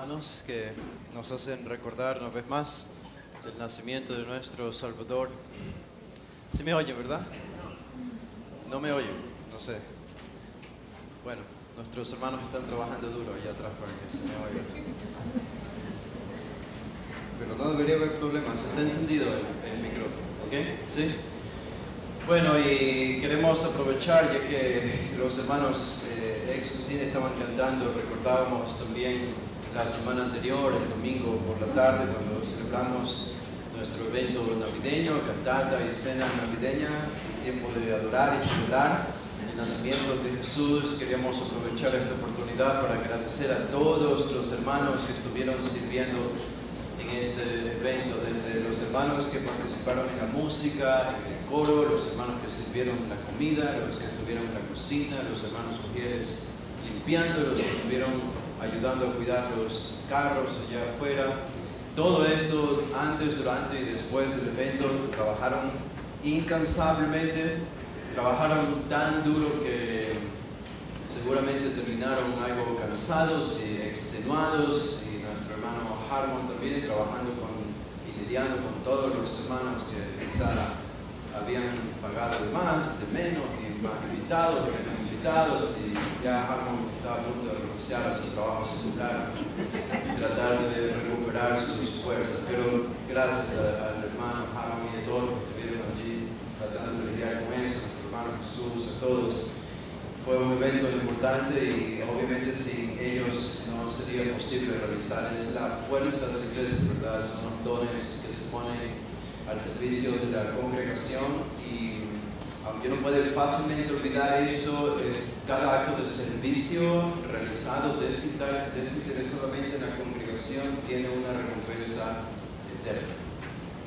hermanos que nos hacen recordar una vez más del nacimiento de nuestro Salvador. ¿Sí me oye, verdad? No me oye, no sé. Bueno, nuestros hermanos están trabajando duro allá atrás para que se me oiga. Pero no debería haber problemas, está encendido el micrófono, ¿ok? ¿Sí? Bueno, y queremos aprovechar, ya que los hermanos ex-Cine estaban cantando, recordábamos también la semana anterior, el domingo por la tarde, cuando celebramos nuestro evento navideño, cantata y cena navideña, tiempo de adorar y celebrar el nacimiento de Jesús. Queríamos aprovechar esta oportunidad para agradecer a todos los hermanos que estuvieron sirviendo en este evento, desde los hermanos que participaron en la música, en el coro, los hermanos que sirvieron la comida, los que estuvieron en la cocina, los hermanos mujeres limpiando, los que estuvieron ayudando a cuidar los carros allá afuera. Todo esto antes, durante y después del evento trabajaron incansablemente, trabajaron tan duro que seguramente terminaron algo cansados y extenuados, y nuestro hermano Harmon también trabajando y lidiando con todos los hermanos que quizá habían pagado de más, de menos, y más invitados, menos invitados, y ya Harmon estaba a punto de renunciar a su trabajo secular y tratar de recuperar sus fuerzas. Pero gracias al hermano Harmon y a todos los que estuvieron allí tratando de lidiar con eso, a nuestro hermano Jesús, a todos. Fue un evento importante y obviamente sin ellos no sería posible realizar. Es la fuerza de la iglesia, ¿verdad? Son los dones que se ponen al servicio de la congregación, y aunque uno puede fácilmente olvidar esto, cada acto de servicio realizado desinteresadamente en la congregación tiene una recompensa eterna.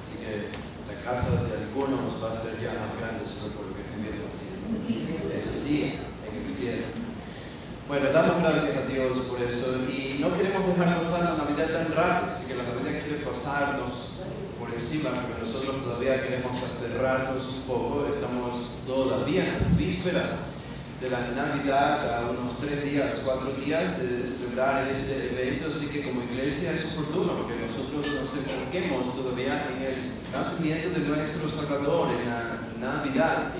Así que la casa de algunos va a ser ya más grande solo por lo que estuvieron haciendo ese día en el cielo. Bueno, damos gracias a Dios por eso, y no queremos dejar pasar la Navidad tan rápido, así que la Navidad quiere pasarnos por encima, pero nosotros todavía queremos aferrarnos un poco. Estamos todavía en las vísperas de la Navidad, a unos 3 días, 4 días de celebrar este evento, así que como iglesia es oportuno que nosotros nos enfoquemos todavía en el nacimiento de nuestro Salvador, en la Navidad.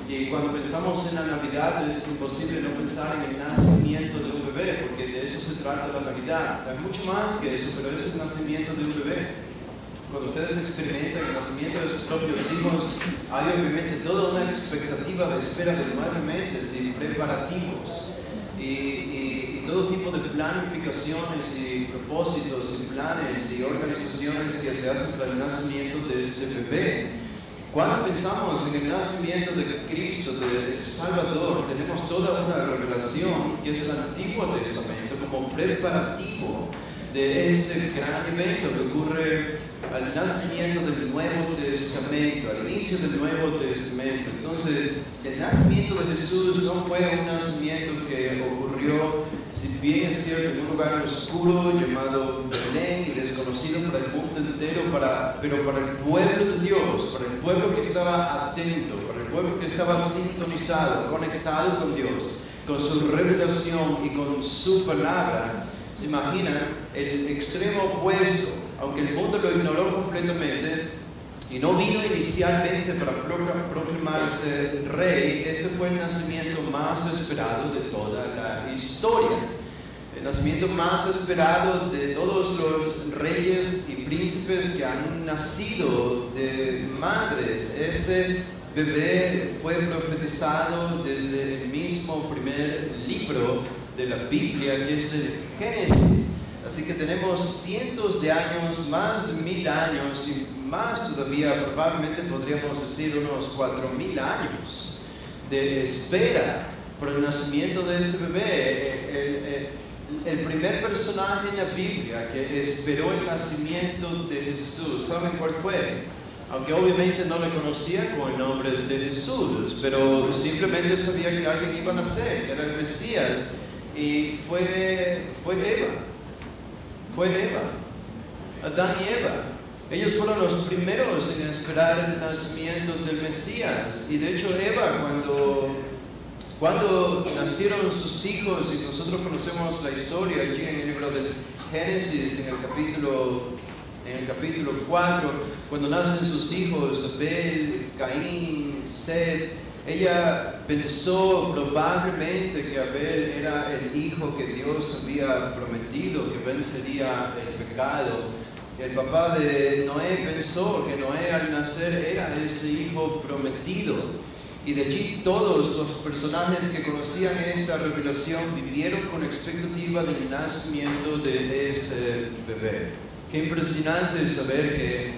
Y cuando pensamos en la Navidad es imposible no pensar en el nacimiento de un bebé, porque de eso se trata la Navidad. Hay mucho más que eso, pero es el nacimiento de un bebé. Cuando ustedes experimentan el nacimiento de sus propios hijos, hay obviamente toda una expectativa de espera de 9 meses y preparativos y todo tipo de planificaciones y propósitos y planes y organizaciones que se hacen para el nacimiento de este bebé. Cuando pensamos en el nacimiento de Cristo, del Salvador, tenemos toda una revelación que es el Antiguo Testamento como preparativo de este gran evento que ocurre al nacimiento del Nuevo Testamento, al inicio del Nuevo Testamento. Entonces, el nacimiento de Jesús no fue un nacimiento que ocurrió, si bien es cierto, en un lugar oscuro llamado Belén y desconocido para el mundo entero, pero para el pueblo de Dios, para el pueblo que estaba atento, para el pueblo que estaba sintonizado, conectado con Dios, con su revelación y con su palabra. ¿Se imaginan el extremo opuesto? Aunque el mundo lo ignoró completamente y no vino inicialmente para proclamarse rey, este fue el nacimiento más esperado de toda la historia. El nacimiento más esperado de todos los reyes y príncipes que han nacido de madres. Este bebé fue profetizado desde el mismo primer libro de la Biblia, que es el Génesis. Así que tenemos cientos de años, más de 1000 años y más todavía, probablemente podríamos decir unos 4000 años de espera por el nacimiento de este bebé. El primer personaje en la Biblia que esperó el nacimiento de Jesús, ¿saben cuál fue? Aunque obviamente no le conocía con el nombre de Jesús, pero simplemente sabía que alguien iba a nacer, que era el Mesías, y fue Eva. Fue Eva, Adán y Eva. Ellos fueron los primeros en esperar el nacimiento del Mesías. Y de hecho Eva, cuando Cuando nacieron sus hijos, y nosotros conocemos la historia allí en el libro del Génesis, en el capítulo 4, cuando nacen sus hijos, Abel, Caín, Set, ella pensó probablemente que Abel era el hijo que Dios había prometido, que vencería el pecado. El papá de Noé pensó que Noé al nacer era este hijo prometido. Y de allí todos los personajes que conocían esta revelación vivieron con expectativa del nacimiento de este bebé. Qué impresionante saber que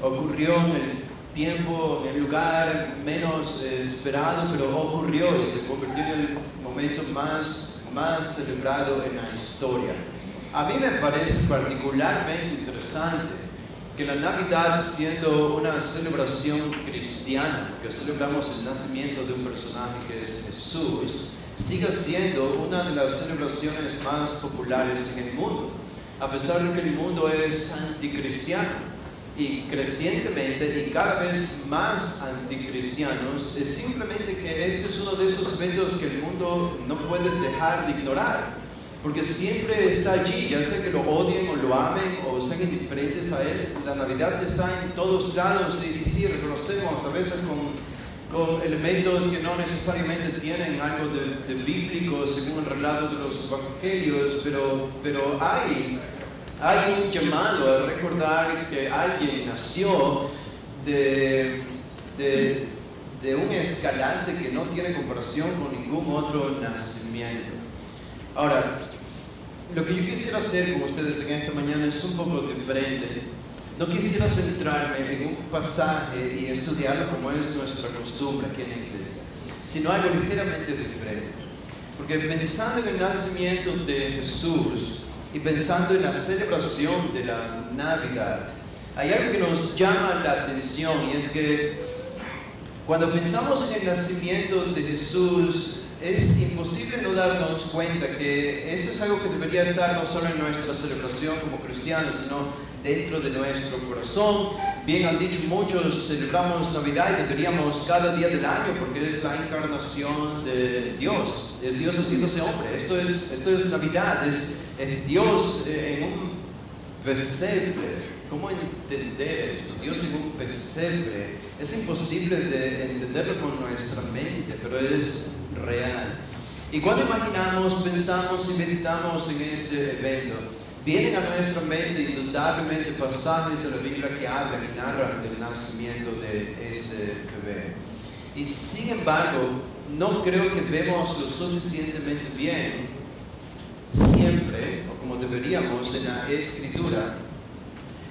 ocurrió en el tiempo, en el lugar menos esperado, pero ocurrió y se convirtió en el momento más celebrado en la historia. A mí me parece particularmente interesante que la Navidad, siendo una celebración cristiana, que celebramos el nacimiento de un personaje que es Jesús, siga siendo una de las celebraciones más populares en el mundo, a pesar de que el mundo es anticristiano. Y crecientemente y cada vez más anticristianos, es simplemente que este es uno de esos eventos que el mundo no puede dejar de ignorar, porque siempre está allí, ya sea que lo odien o lo amen o sean indiferentes a él. La Navidad está en todos lados y sí, reconocemos a veces con elementos que no necesariamente tienen algo de bíblico según el relato de los evangelios, pero hay un llamado a recordar que alguien nació de un escalante que no tiene comparación con ningún otro nacimiento. Ahora, lo que yo quisiera hacer con ustedes en esta mañana es un poco diferente. No quisiera centrarme en un pasaje y estudiarlo como es nuestra costumbre aquí en la iglesia, sino algo ligeramente diferente. Porque pensando en el nacimiento de Jesús y pensando en la celebración de la Navidad, hay algo que nos llama la atención, y es que cuando pensamos en el nacimiento de Jesús, es imposible no darnos cuenta que esto es algo que debería estar no solo en nuestra celebración como cristianos, sino dentro de nuestro corazón. Bien han dicho muchos, celebramos Navidad y deberíamos cada día del año, porque es la encarnación de Dios. Es Dios haciéndose hombre. Esto es Navidad, es Dios en un pesebre. ¿Cómo entender esto? Dios en un pesebre. Es imposible de entenderlo con nuestra mente, pero es real. Y cuando imaginamos, pensamos y meditamos en este evento, vienen a nuestra mente indudablemente pasajes de la Biblia que hablan y narran del nacimiento de este bebé. Y sin embargo, no creo que vemos lo suficientemente bien siempre, o como deberíamos en la Escritura,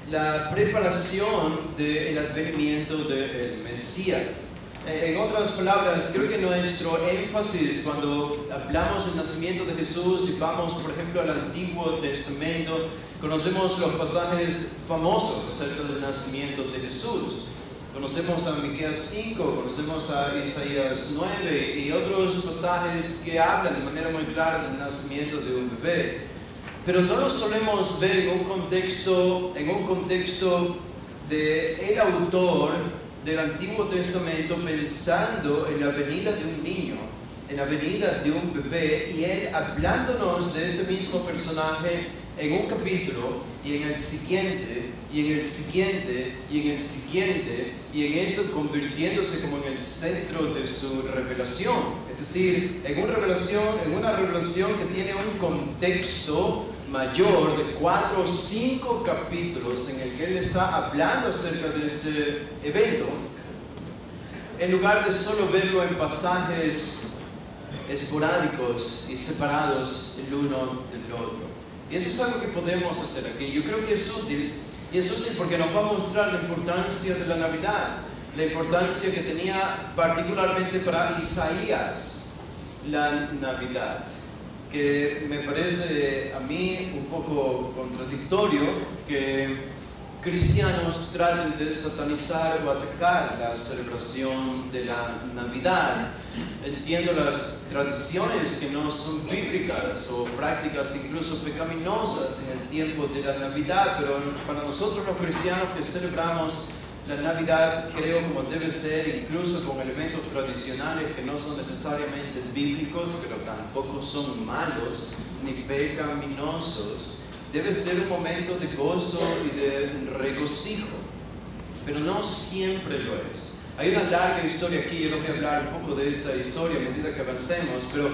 la preparación del advenimiento del Mesías. En otras palabras, creo que nuestro énfasis cuando hablamos del nacimiento de Jesús y vamos, por ejemplo, al Antiguo Testamento, conocemos los pasajes famosos acerca del nacimiento de Jesús. Conocemos a Miqueas 5, conocemos a Isaías 9 y otros pasajes que hablan de manera muy clara del nacimiento de un bebé. Pero no lo solemos ver en un contexto de el autor del Antiguo Testamento pensando en la venida de un niño, en la venida de un bebé, y él hablándonos de este mismo personaje en un capítulo, y en el siguiente, y en el siguiente, y en el siguiente, y en esto convirtiéndose como en el centro de su revelación. Es decir, en una revelación que tiene un contexto mayor de 4 o 5 capítulos en el que él está hablando acerca de este evento, en lugar de solo verlo en pasajes esporádicos y separados el uno del otro. Y eso es algo que podemos hacer aquí. Yo creo que es útil, y es útil porque nos va a mostrar la importancia de la Navidad, la importancia que tenía particularmente para Isaías la Navidad, que me parece a mí un poco contradictorio que cristianos traten de satanizar o atacar la celebración de la Navidad. Entiendo las tradiciones que no son bíblicas o prácticas incluso pecaminosas en el tiempo de la Navidad, pero para nosotros los cristianos que celebramos la Navidad, creo, como debe ser, incluso con elementos tradicionales que no son necesariamente bíblicos, pero tampoco son malos ni pecaminosos. Debe ser un momento de gozo y de regocijo, pero no siempre lo es. Hay una larga historia aquí, yo les voy a hablar un poco de esta historia a medida que avancemos, pero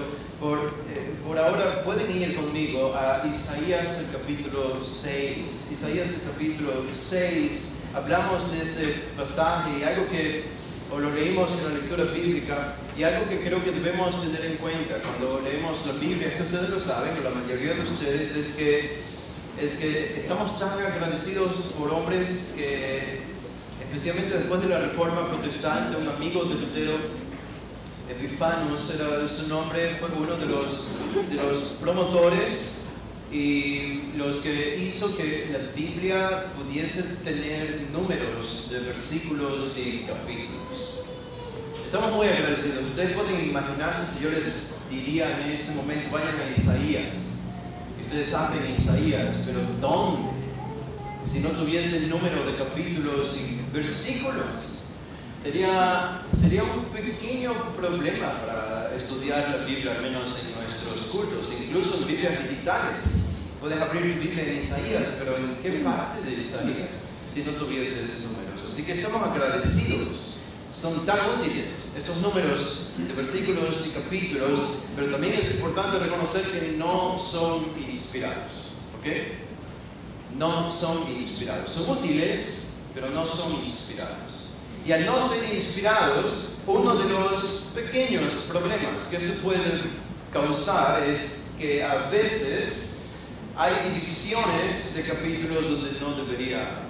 por ahora pueden ir conmigo a Isaías el capítulo 6. Isaías el capítulo 6, hablamos de este pasaje y algo que, o lo leímos en la lectura bíblica, y algo que creo que debemos tener en cuenta cuando leemos la Biblia, esto ustedes lo saben, o la mayoría de ustedes, es que estamos tan agradecidos por hombres que, especialmente después de la Reforma Protestante, un amigo de Lutero, Epifanus era su nombre, fue uno de los promotores y los que hizo que la Biblia pudiese tener números de versículos y capítulos. Estamos muy agradecidos. Ustedes pueden imaginarse si yo les diría en este momento, vayan a Isaías. Ustedes saben Isaías, pero ¿dónde? Si no tuviese el número de capítulos y versículos. Sería un pequeño problema para estudiar la Biblia, al menos en nuestros cultos, incluso en Biblias digitales. Puedes abrir tu Biblia en Isaías, pero ¿en qué parte de Isaías si no tuviese esos números? Así que estamos agradecidos. Son tan útiles estos números de versículos y capítulos, pero también es importante reconocer que no son inspirados. ¿Ok? No son inspirados. Son útiles, pero no son inspirados. Y al no ser inspirados, uno de los pequeños problemas que esto puede causar es que a veces hay divisiones de capítulos donde no debería haber.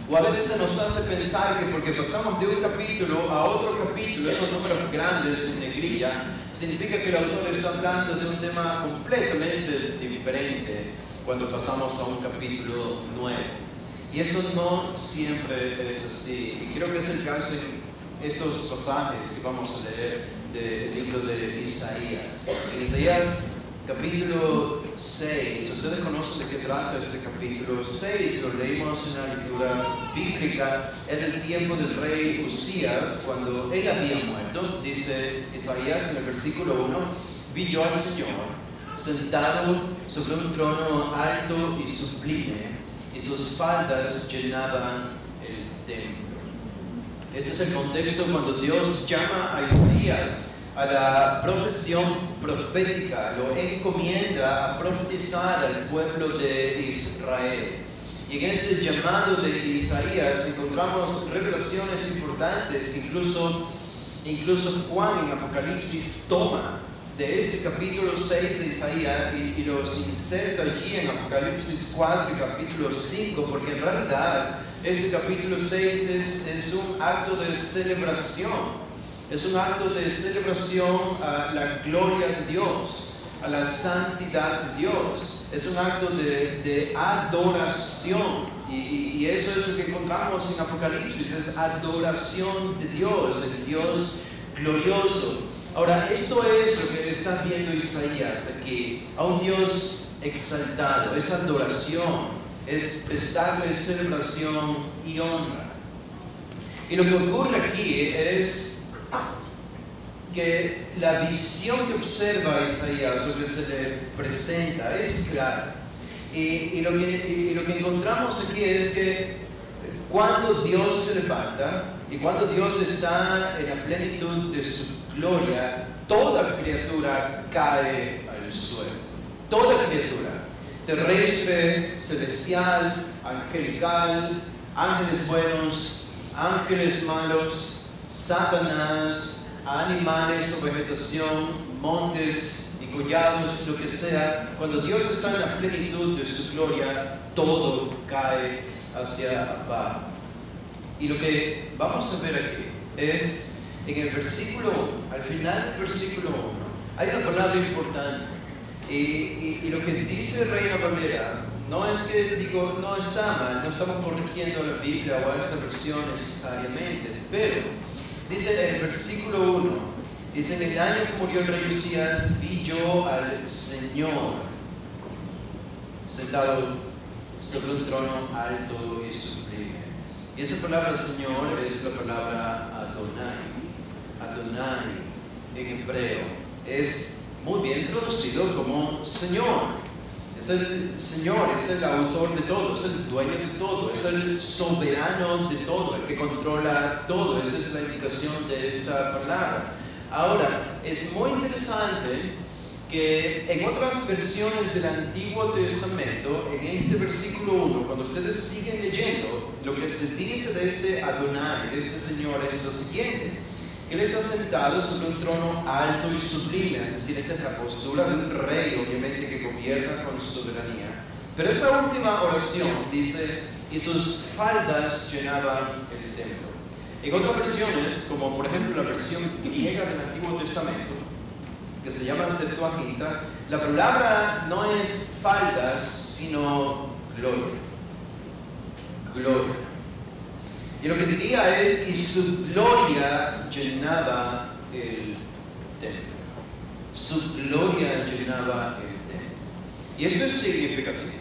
O a veces se nos hace pensar que porque pasamos de un capítulo a otro capítulo, esos números grandes en negrilla, significa que el autor está hablando de un tema completamente diferente cuando pasamos a un capítulo nuevo. Y eso no siempre es así. Y creo que es el caso en estos pasajes que vamos a leer del libro de Isaías. En Isaías capítulo 6, ustedes conocen de qué trata este capítulo 6, lo leímos en la lectura bíblica, era el tiempo del rey Usías, cuando él había muerto. Dice Isaías en el versículo 1, vi yo al Señor sentado sobre un trono alto y sublime, y sus faldas llenaban el templo. Este es el contexto cuando Dios llama a Isaías a la profesión profética, lo encomienda a profetizar al pueblo de Israel. Y en este llamado de Isaías encontramos revelaciones importantes que incluso Juan en Apocalipsis toma de este capítulo 6 de Isaías y los inserta allí en Apocalipsis 4 y capítulo 5, porque en realidad este capítulo 6 es un acto de celebración. Es un acto de celebración a la gloria de Dios, a la santidad de Dios. Es un acto de adoración. Y eso es lo que encontramos en Apocalipsis, es adoración de Dios, el Dios glorioso. Ahora, esto es lo que está viendo Isaías aquí, a un Dios exaltado, es adoración, es prestarle celebración y honra. Y lo que ocurre aquí es que la visión que observa Isaías, o que se le presenta, es clara. Y lo que encontramos aquí es que cuando Dios se levanta y cuando Dios está en la plenitud de su gloria, toda criatura cae al suelo. Toda criatura, terrestre, celestial, angelical, ángeles buenos, ángeles malos, Satanás, animales o vegetación, montes y collados, lo que sea. Cuando Dios está en la plenitud de su gloria, todo cae hacia abajo. Y lo que vamos a ver aquí es en el versículo 1, al final del versículo 1, hay una palabra importante. Y lo que dice Reina Valera no es que digo, no está mal, no estamos corrigiendo la Biblia o a esta versión necesariamente, pero dice en el versículo 1, dice: en el año que murió el rey Usías, vi yo al Señor sentado sobre un trono alto y sublime. Y esa palabra Señor es la palabra Adonai. Adonai en hebreo es muy bien traducido como Señor. Es el Señor, es el autor de todo, es el dueño de todo, es el soberano de todo, el que controla todo. Esa es la indicación de esta palabra. Ahora, es muy interesante que en otras versiones del Antiguo Testamento, en este versículo 1, cuando ustedes siguen leyendo, lo que se dice de este Adonai, de este Señor, es lo siguiente: Él está sentado sobre un trono alto y sublime, es decir, esta es la postura de un rey, obviamente, que gobierna con soberanía. Pero esa última oración dice, y sus faldas llenaban el templo. En otras versiones, como por ejemplo la versión griega del Antiguo Testamento, que se llama Septuaginta, la palabra no es faldas, sino gloria. Gloria. Y lo que diría es, y su gloria llenaba el templo. Su gloria llenaba el templo. Y esto es significativo.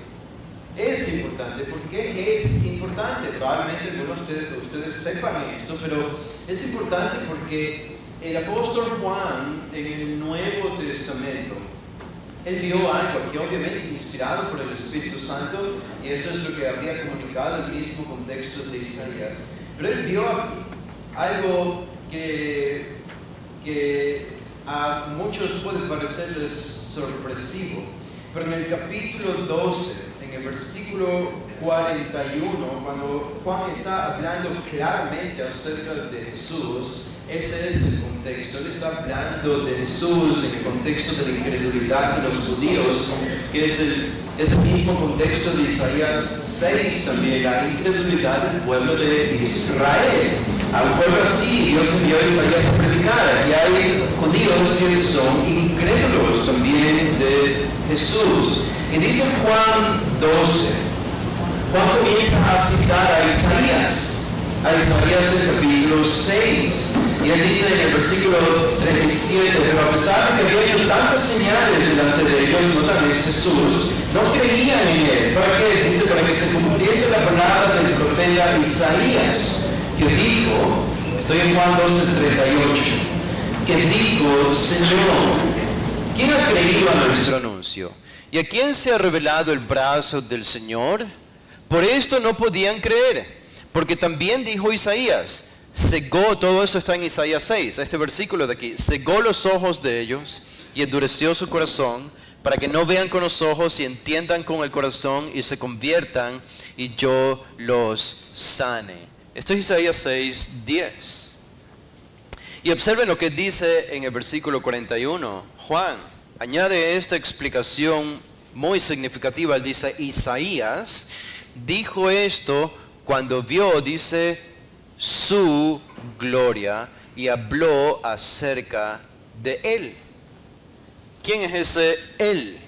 Es importante. ¿Por qué es importante? Probablemente algunos de ustedes sepan esto, pero es importante porque el apóstol Juan en el Nuevo Testamento, él vio algo que obviamente inspirado por el Espíritu Santo, y esto es lo que habría comunicado el mismo contexto de Isaías, pero él vio algo que a muchos puede parecerles sorpresivo, pero en el capítulo 12, en el versículo 41, cuando Juan está hablando claramente acerca de Jesús, ese es el contexto. Él está hablando de Jesús en el contexto de la incredulidad de los judíos, que es el mismo contexto de Isaías 6 también, la incredulidad del pueblo de Israel. A un pueblo así Dios envió a Isaías a predicar, y hay judíos que son incrédulos también de Jesús. Y dice Juan 12, Juan comienza a citar a Isaías el capítulo 6, y él dice en el versículo 37, pero a pesar de que había hecho tantas señales delante de ellos, no tal vez Jesús, no creían en él. ¿Para qué? Dice, para que se cumpliese la palabra del profeta Isaías, que dijo, estoy en Juan 12:38, que dijo, Señor, ¿quién ha creído a nuestro anuncio? ¿Y a quién se ha revelado el brazo del Señor? Por esto no podían creer. Porque también dijo Isaías, cegó, todo eso está en Isaías 6, este versículo de aquí, cegó los ojos de ellos y endureció su corazón para que no vean con los ojos y entiendan con el corazón y se conviertan y yo los sane. Esto es Isaías 6, 10. Y observen lo que dice en el versículo 41. Juan añade esta explicación muy significativa. Él dice, Isaías dijo esto cuando vio, dice, su gloria y habló acerca de él. ¿Quién es ese él?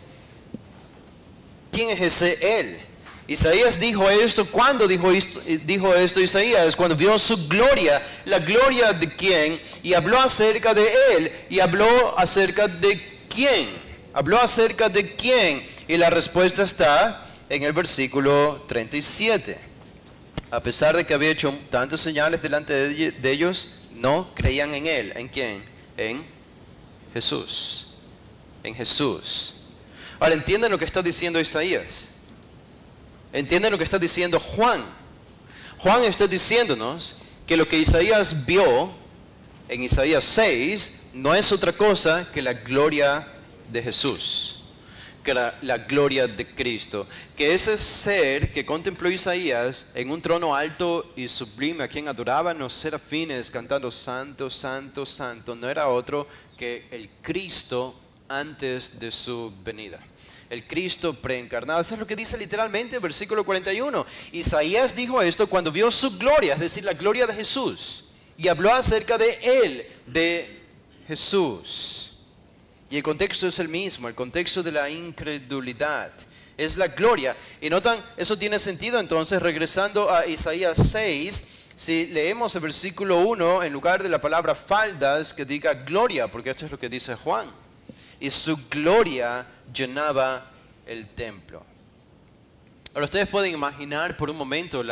¿Quién es ese él? Isaías dijo esto, ¿cuándo dijo esto Isaías? Cuando vio su gloria. ¿La gloria de quién? Y habló acerca de él. ¿Y habló acerca de quién? ¿Habló acerca de quién? Y la respuesta está en el versículo 37. A pesar de que había hecho tantas señales delante de ellos, no creían en él. ¿En quién? En Jesús. En Jesús. Ahora, ¿entienden lo que está diciendo Isaías? ¿Entienden lo que está diciendo Juan? Juan está diciéndonos que lo que Isaías vio en Isaías 6 no es otra cosa que la gloria de Jesús, que la gloria de Cristo, que ese ser que contempló Isaías en un trono alto y sublime, a quien adoraban los serafines cantando santo, santo, santo, no era otro que el Cristo antes de su venida. El Cristo preencarnado. Eso es lo que dice literalmente el versículo 41. Isaías dijo esto cuando vio su gloria, es decir, la gloria de Jesús, y habló acerca de él, de Jesús. Y el contexto es el mismo, el contexto de la incredulidad. Es la gloria. Y notan, eso tiene sentido entonces, regresando a Isaías 6, si leemos el versículo 1, en lugar de la palabra faldas, que diga gloria, porque esto es lo que dice Juan. Y su gloria llenaba el templo. Ahora ustedes pueden imaginar por un momento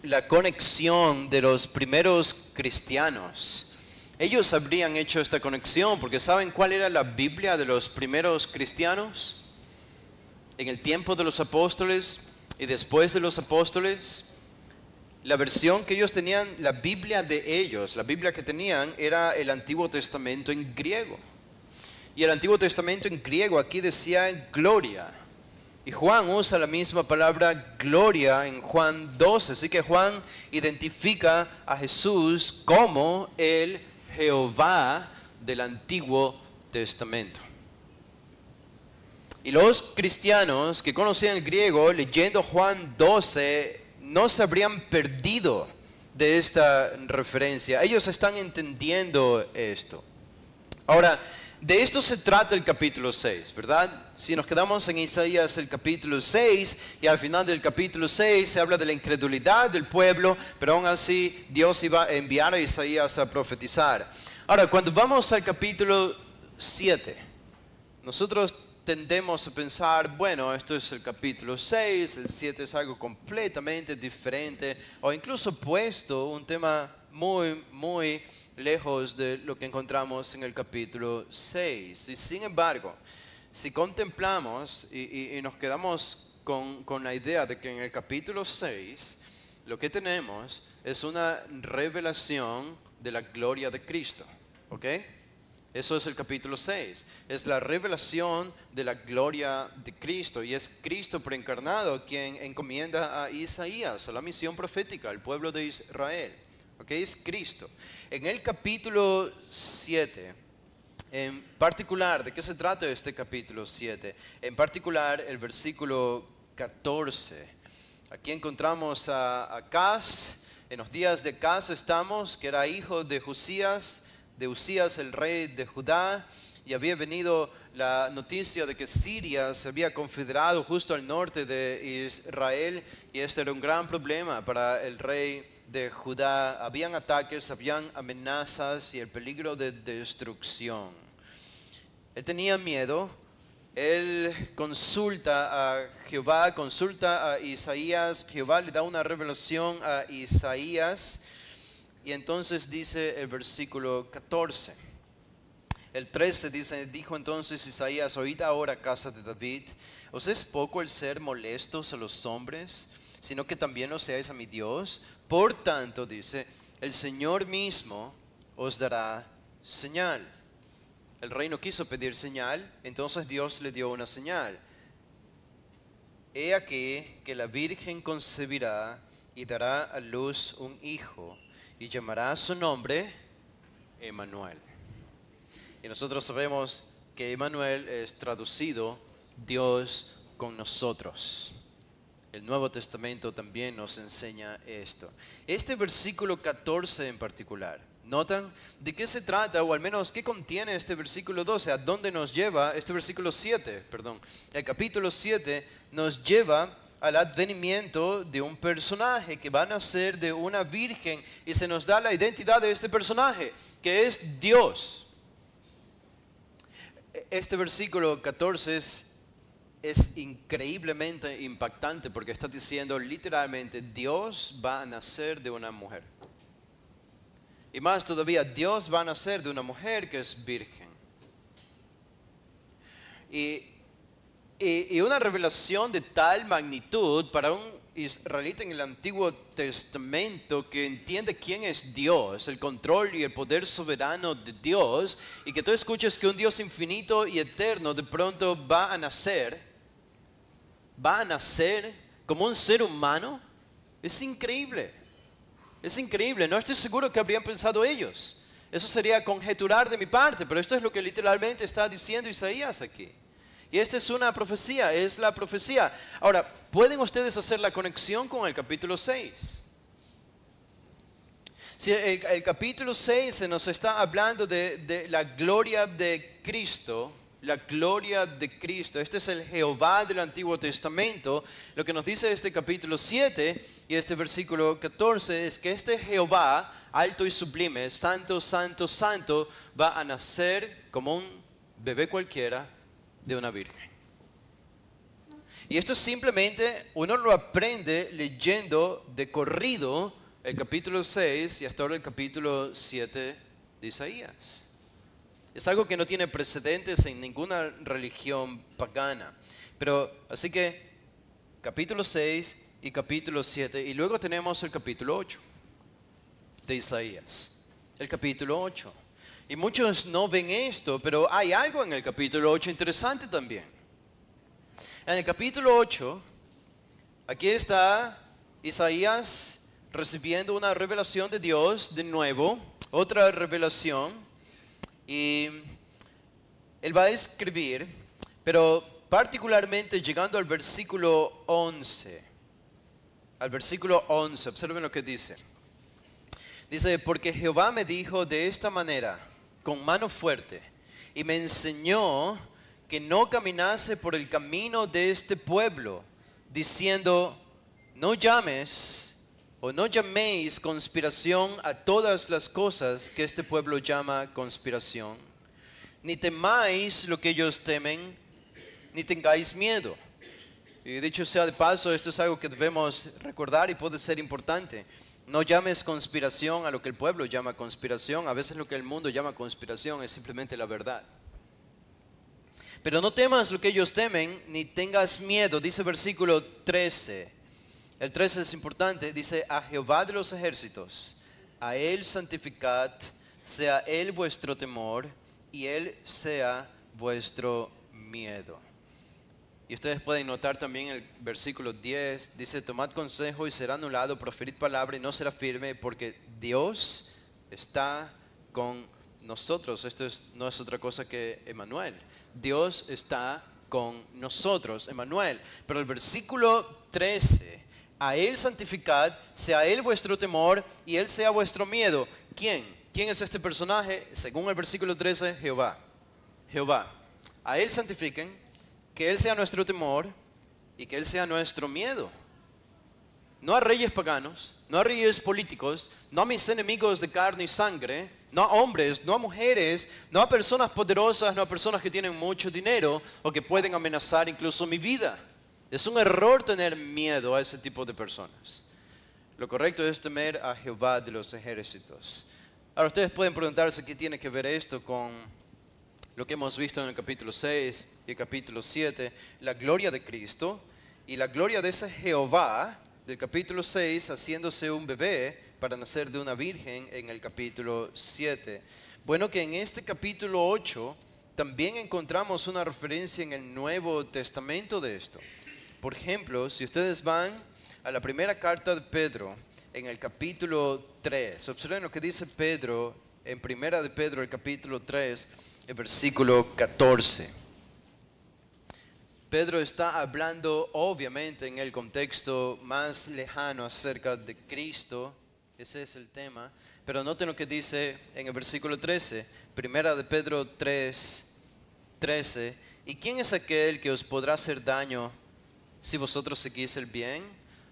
la conexión de los primeros cristianos. Ellos habrían hecho esta conexión porque ¿saben cuál era la Biblia de los primeros cristianos? En el tiempo de los apóstoles y después de los apóstoles, la versión que ellos tenían, la Biblia de ellos, la Biblia que tenían era el Antiguo Testamento en griego. Y el Antiguo Testamento en griego aquí decía gloria. Y Juan usa la misma palabra gloria en Juan 12. Así que Juan identifica a Jesús como el Jehová del Antiguo Testamento. Y los cristianos que conocían el griego, leyendo Juan 12, no se habrían perdido de esta referencia. Ellos están entendiendo esto. Ahora, de esto se trata el capítulo 6, ¿verdad? Si nos quedamos en Isaías el capítulo 6, y al final del capítulo 6 se habla de la incredulidad del pueblo, pero aún así Dios iba a enviar a Isaías a profetizar. Ahora, cuando vamos al capítulo 7, nosotros tendemos a pensar, bueno, esto es el capítulo 6, el 7 es algo completamente diferente, o incluso opuesto, un tema muy lejos de lo que encontramos en el capítulo 6. Y sin embargo, si contemplamos y nos quedamos con la idea de que en el capítulo 6 lo que tenemos es una revelación de la gloria de Cristo, ¿ok? Eso es el capítulo 6, es la revelación de la gloria de Cristo, y es Cristo preencarnado quien encomienda a Isaías, a la misión profética, al pueblo de Israel. Okay, es Cristo. En el capítulo 7, en particular, ¿de qué se trata este capítulo 7? En particular, el versículo 14. Aquí encontramos a Acaz. En los días de Acaz estamos, que era hijo de Usías, el rey de Judá, y había venido la noticia de que Siria se había confederado justo al norte de Israel, y este era un gran problema para el rey de Judá. Habían ataques, habían amenazas y el peligro de destrucción. Él tenía miedo, él consulta a Jehová, consulta a Isaías, Jehová le da una revelación a Isaías, y entonces dice el versículo 14. El 13 dice, dijo entonces Isaías, oíd ahora, casa de David, ¿os es poco el ser molestos a los hombres, sino que también lo seáis a mi Dios? Por tanto, dice, el Señor mismo os dará señal. El rey no quiso pedir señal, entonces Dios le dio una señal. He aquí que la Virgen concebirá y dará a luz un hijo, y llamará su nombre Emmanuel. Y nosotros sabemos que Emmanuel es traducido Dios con nosotros. El Nuevo Testamento también nos enseña esto. Este versículo 14 en particular, ¿notan de qué se trata, o al menos qué contiene este versículo 12? ¿A dónde nos lleva este versículo 7? Perdón. El capítulo 7 nos lleva al advenimiento de un personaje que va a nacer de una virgen, y se nos da la identidad de este personaje, que es Dios. Este versículo 14 es increíblemente impactante porque está diciendo literalmente Dios va a nacer de una mujer. Y más todavía, Dios va a nacer de una mujer que es virgen. Y una revelación de tal magnitud para un israelita en el Antiguo Testamento que entiende quién es Dios, el control y el poder soberano de Dios, y que tú escuches que un Dios infinito y eterno de pronto va a nacer como un ser humano, es increíble. Es increíble, no estoy seguro que habrían pensado ellos. Eso sería conjeturar de mi parte, pero esto es lo que literalmente está diciendo Isaías aquí. Y esta es una profecía, es la profecía. Ahora, ¿pueden ustedes hacer la conexión con el capítulo 6? Si el capítulo 6 se nos está hablando de la gloria de Cristo, la gloria de Cristo. Este es el Jehová del Antiguo Testamento. Lo que nos dice este capítulo 7 y este versículo 14 es que este Jehová, alto y sublime, santo, santo, santo, va a nacer como un bebé cualquiera de una virgen. Y esto simplemente uno lo aprende leyendo de corrido el capítulo 6 y hasta ahora el capítulo 7 de Isaías. Es algo que no tiene precedentes en ninguna religión pagana. Pero así que capítulo 6 y capítulo 7 y luego tenemos el capítulo 8 de Isaías. El capítulo 8. Y muchos no ven esto, pero hay algo en el capítulo 8 interesante también. En el capítulo 8, aquí está Isaías recibiendo una revelación de Dios de nuevo, otra revelación, y él va a escribir, pero particularmente llegando al versículo 11. Al versículo 11, observen lo que dice. Dice, porque Jehová me dijo de esta manera, con mano fuerte, y me enseñó que no caminase por el camino de este pueblo, diciendo, no llames o no llaméis conspiración a todas las cosas que este pueblo llama conspiración, ni temáis lo que ellos temen, ni tengáis miedo. Y dicho sea de paso, esto es algo que debemos recordar y puede ser importante. No llames conspiración a lo que el pueblo llama conspiración. A veces lo que el mundo llama conspiración es simplemente la verdad. Pero no temas lo que ellos temen, ni tengas miedo. Dice versículo 13. El 13 es importante. Dice, a Jehová de los ejércitos, a Él santificad, sea Él vuestro temor, y Él sea vuestro miedo. Y ustedes pueden notar también el versículo 10, dice, tomad consejo y será anulado, proferid palabra y no será firme, porque Dios está con nosotros. Esto no es otra cosa que Emmanuel. Dios está con nosotros, Emmanuel. Pero el versículo 13, a Él santificad, sea Él vuestro temor y Él sea vuestro miedo. ¿Quién? ¿Quién es este personaje? Según el versículo 13, Jehová. Jehová. A Él santifiquen, que Él sea nuestro temor y que Él sea nuestro miedo. No a reyes paganos, no a reyes políticos, no a mis enemigos de carne y sangre, no a hombres, no a mujeres, no a personas poderosas, no a personas que tienen mucho dinero o que pueden amenazar incluso mi vida. Es un error tener miedo a ese tipo de personas. Lo correcto es temer a Jehová de los ejércitos. Ahora ustedes pueden preguntarse qué tiene que ver esto con lo que hemos visto en el capítulo 6 y el capítulo 7, la gloria de Cristo y la gloria de ese Jehová del capítulo 6 haciéndose un bebé para nacer de una virgen en el capítulo 7. Bueno, que en este capítulo 8 también encontramos una referencia en el Nuevo Testamento de esto. Por ejemplo, si ustedes van a la primera carta de Pedro en el capítulo 3, observen lo que dice Pedro en primera de Pedro, el capítulo 3, el versículo 14. Pedro está hablando obviamente en el contexto más lejano acerca de Cristo, ese es el tema, pero noten lo que dice en el versículo 13, primera de Pedro 3, 13, ¿y quién es aquel que os podrá hacer daño si vosotros seguís el bien?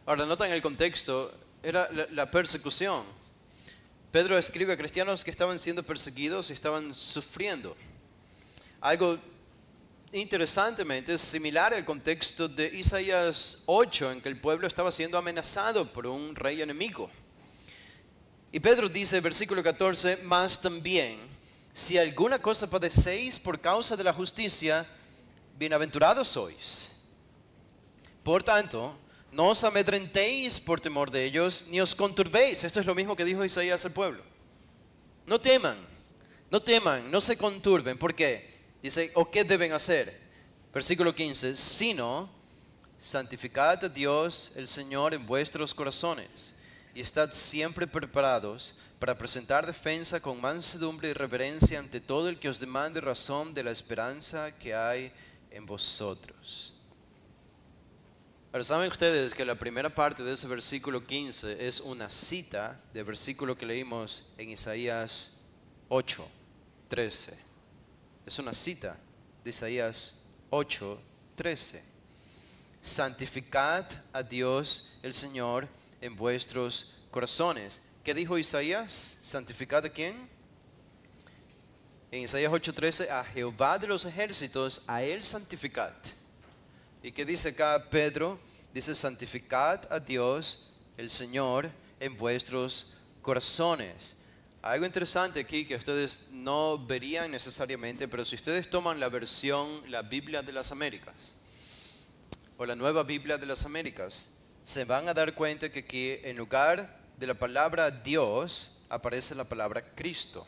Ahora noten el contexto, era la persecución. Pedro escribe a cristianos que estaban siendo perseguidos y estaban sufriendo. Algo interesantemente es similar al contexto de Isaías 8, en que el pueblo estaba siendo amenazado por un rey enemigo. Y Pedro dice, versículo 14, mas también, si alguna cosa padecéis por causa de la justicia, bienaventurados sois. Por tanto, no os amedrentéis por temor de ellos, ni os conturbéis. Esto es lo mismo que dijo Isaías al pueblo. No teman, no se conturben. ¿Por qué? Dice, ¿o qué deben hacer? Versículo 15, sino santificad a Dios el Señor en vuestros corazones y estad siempre preparados para presentar defensa con mansedumbre y reverencia ante todo el que os demande razón de la esperanza que hay en vosotros. Ahora, ¿saben ustedes que la primera parte de ese versículo 15 es una cita del versículo que leímos en Isaías 8, 13? Es una cita de Isaías 8, 13. Santificad a Dios el Señor en vuestros corazones. ¿Qué dijo Isaías? ¿Santificad a quién? En Isaías 8, 13, a Jehová de los ejércitos, a Él santificad. ¿Y qué dice acá Pedro? Dice, santificad a Dios, el Señor, en vuestros corazones. Algo interesante aquí que ustedes no verían necesariamente, pero si ustedes toman la versión, la Biblia de las Américas, o la Nueva Biblia de las Américas, se van a dar cuenta que aquí en lugar de la palabra Dios aparece la palabra Cristo.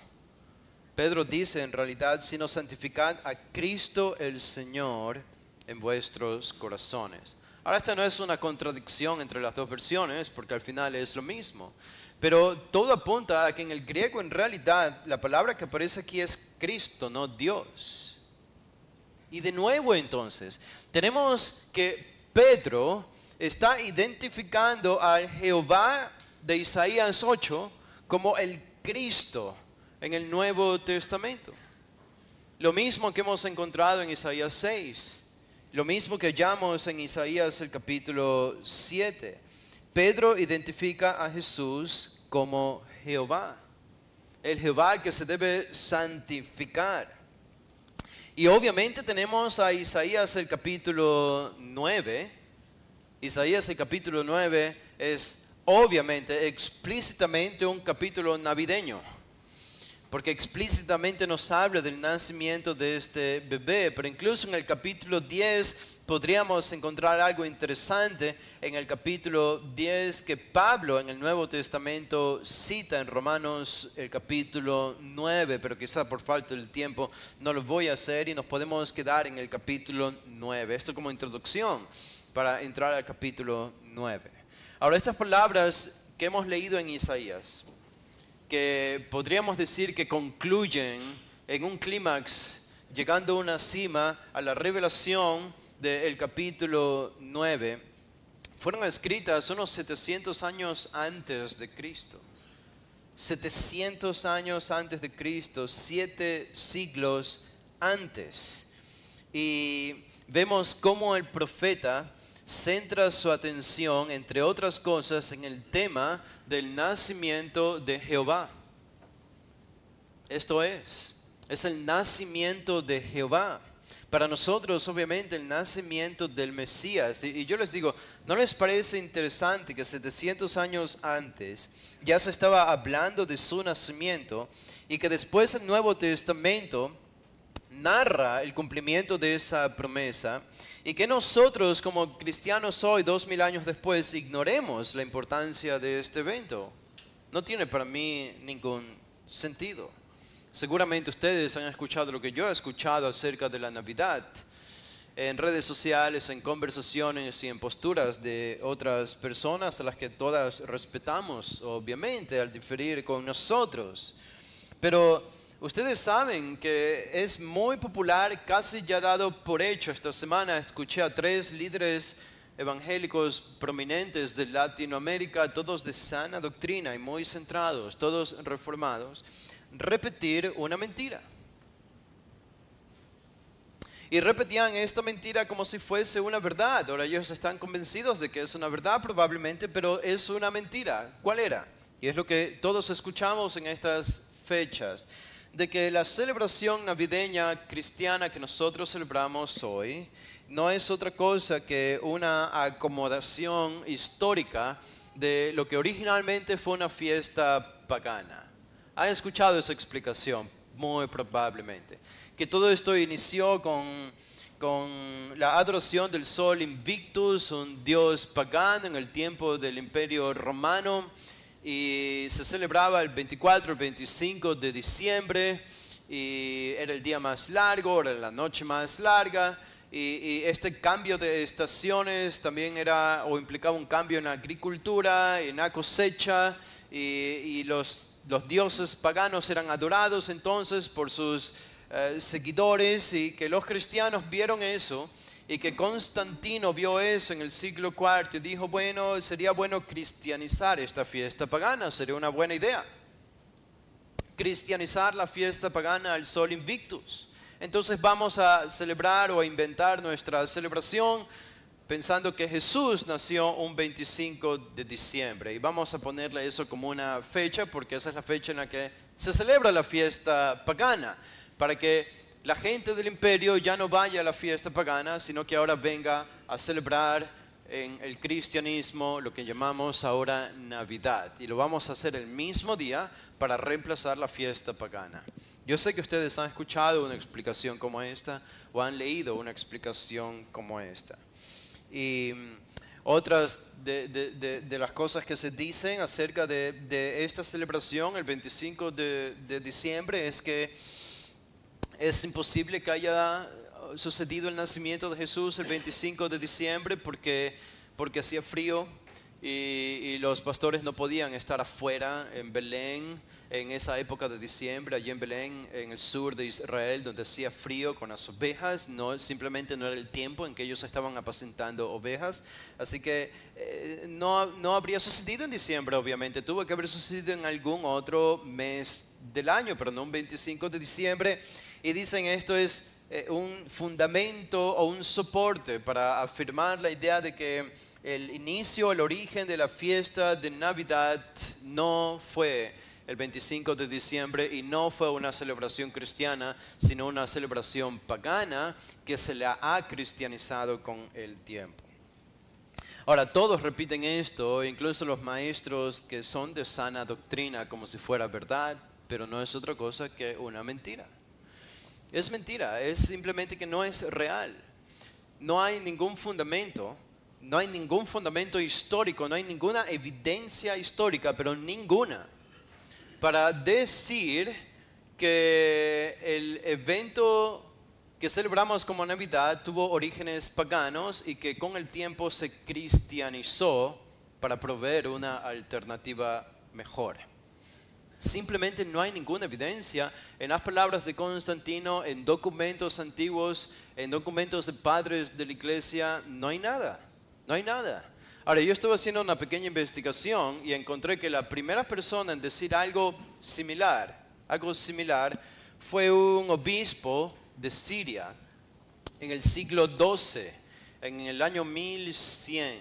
Pedro dice en realidad, sino santificad a Cristo el Señor en vuestros corazones. Ahora, esta no es una contradicción entre las dos versiones, porque al final es lo mismo. Pero todo apunta a que en el griego en realidad la palabra que aparece aquí es Cristo, no Dios. Y de nuevo entonces, tenemos que Pedro está identificando al Jehová de Isaías 8 como el Cristo en el Nuevo Testamento. Lo mismo que hemos encontrado en Isaías 6. Lo mismo que hallamos en Isaías el capítulo 7. Pedro identifica a Jesús como Jehová. El Jehová que se debe santificar. Y obviamente tenemos a Isaías el capítulo 9. Isaías el capítulo 9 es obviamente, explícitamente un capítulo navideño. Porque explícitamente nos habla del nacimiento de este bebé. Pero incluso en el capítulo 10 podríamos encontrar algo interesante en el capítulo 10 que Pablo en el Nuevo Testamento cita en Romanos el capítulo 9. Pero quizá por falta del tiempo no lo voy a hacer y nos podemos quedar en el capítulo 9. Esto como introducción para entrar al capítulo 9. Ahora, estas palabras que hemos leído en Isaías, que podríamos decir que concluyen en un clímax, llegando a una cima, a la revelación del capítulo 9, fueron escritas unos 700 años antes de Cristo. 700 años antes de Cristo, 7 siglos antes. Y vemos cómo el profeta centra su atención, entre otras cosas, en el tema del nacimiento de Jehová. Esto es el nacimiento de Jehová. Para nosotros, obviamente, el nacimiento del Mesías. Y yo les digo, ¿no les parece interesante que 700 años antes ya se estaba hablando de su nacimiento y que después el Nuevo Testamento narra el cumplimiento de esa promesa? Y que nosotros como cristianos hoy, 2000 años después, ignoremos la importancia de este evento. No tiene para mí ningún sentido. Seguramente ustedes han escuchado lo que yo he escuchado acerca de la Navidad en redes sociales, en conversaciones y en posturas de otras personas a las que todas respetamos, obviamente, al diferir con nosotros. Pero ustedes saben que es muy popular, casi ya dado por hecho. Esta semana escuché a 3 líderes evangélicos prominentes de Latinoamérica, todos de sana doctrina y muy centrados, todos reformados, repetir una mentira. Y repetían esta mentira como si fuese una verdad. Ahora ellos están convencidos de que es una verdad probablemente, pero es una mentira. ¿Cuál era? Y es lo que todos escuchamos en estas fechas, de que la celebración navideña cristiana que nosotros celebramos hoy no es otra cosa que una acomodación histórica de lo que originalmente fue una fiesta pagana. ¿Han escuchado esa explicación? Muy probablemente. Que todo esto inició con la adoración del sol Invictus, un dios pagano en el tiempo del Imperio Romano, y se celebraba el 24, el 25 de diciembre, y era el día más largo, era la noche más larga, y este cambio de estaciones también era o implicaba un cambio en la agricultura, en la cosecha, y los dioses paganos eran adorados entonces por sus seguidores, y que los cristianos vieron eso, y que Constantino vio eso en el siglo IV y dijo, bueno, sería bueno cristianizar esta fiesta pagana, sería una buena idea. Cristianizar la fiesta pagana al Sol Invictus. Entonces vamos a celebrar o a inventar nuestra celebración pensando que Jesús nació un 25 de diciembre. Y vamos a ponerle eso como una fecha, porque esa es la fecha en la que se celebra la fiesta pagana, para que la gente del imperio ya no vaya a la fiesta pagana, sino que ahora venga a celebrar en el cristianismo lo que llamamos ahora Navidad. Y lo vamos a hacer el mismo día para reemplazar la fiesta pagana. Yo sé que ustedes han escuchado una explicación como esta o han leído una explicación como esta. Y otras de las cosas que se dicen acerca de esta celebración, el 25 de diciembre, es que es imposible que haya sucedido el nacimiento de Jesús el 25 de diciembre porque hacía frío y los pastores no podían estar afuera en Belén en esa época de diciembre, allí en Belén, en el sur de Israel, donde hacía frío con las ovejas. Simplemente no era el tiempo en que ellos estaban apacentando ovejas. Así que no habría sucedido en diciembre, obviamente. Tuvo que haber sucedido en algún otro mes del año, pero no un 25 de diciembre. Y dicen esto es un fundamento o un soporte para afirmar la idea de que el inicio, el origen de la fiesta de Navidad no fue el 25 de diciembre y no fue una celebración cristiana, sino una celebración pagana que se la ha cristianizado con el tiempo. Ahora, todos repiten esto, incluso los maestros que son de sana doctrina, como si fuera verdad, pero no es otra cosa que una mentira. Es mentira, es simplemente que no es real. No hay ningún fundamento, no hay ningún fundamento histórico, no hay ninguna evidencia histórica, pero ninguna, para decir que el evento que celebramos como Navidad tuvo orígenes paganos y que con el tiempo se cristianizó para proveer una alternativa mejor. Simplemente no hay ninguna evidencia. En las palabras de Constantino, en documentos antiguos, en documentos de padres de la iglesia, no hay nada. No hay nada. Ahora, yo estuve haciendo una pequeña investigación y encontré que la primera persona en decir algo similar, fue un obispo de Siria en el siglo XII, en el año 1100.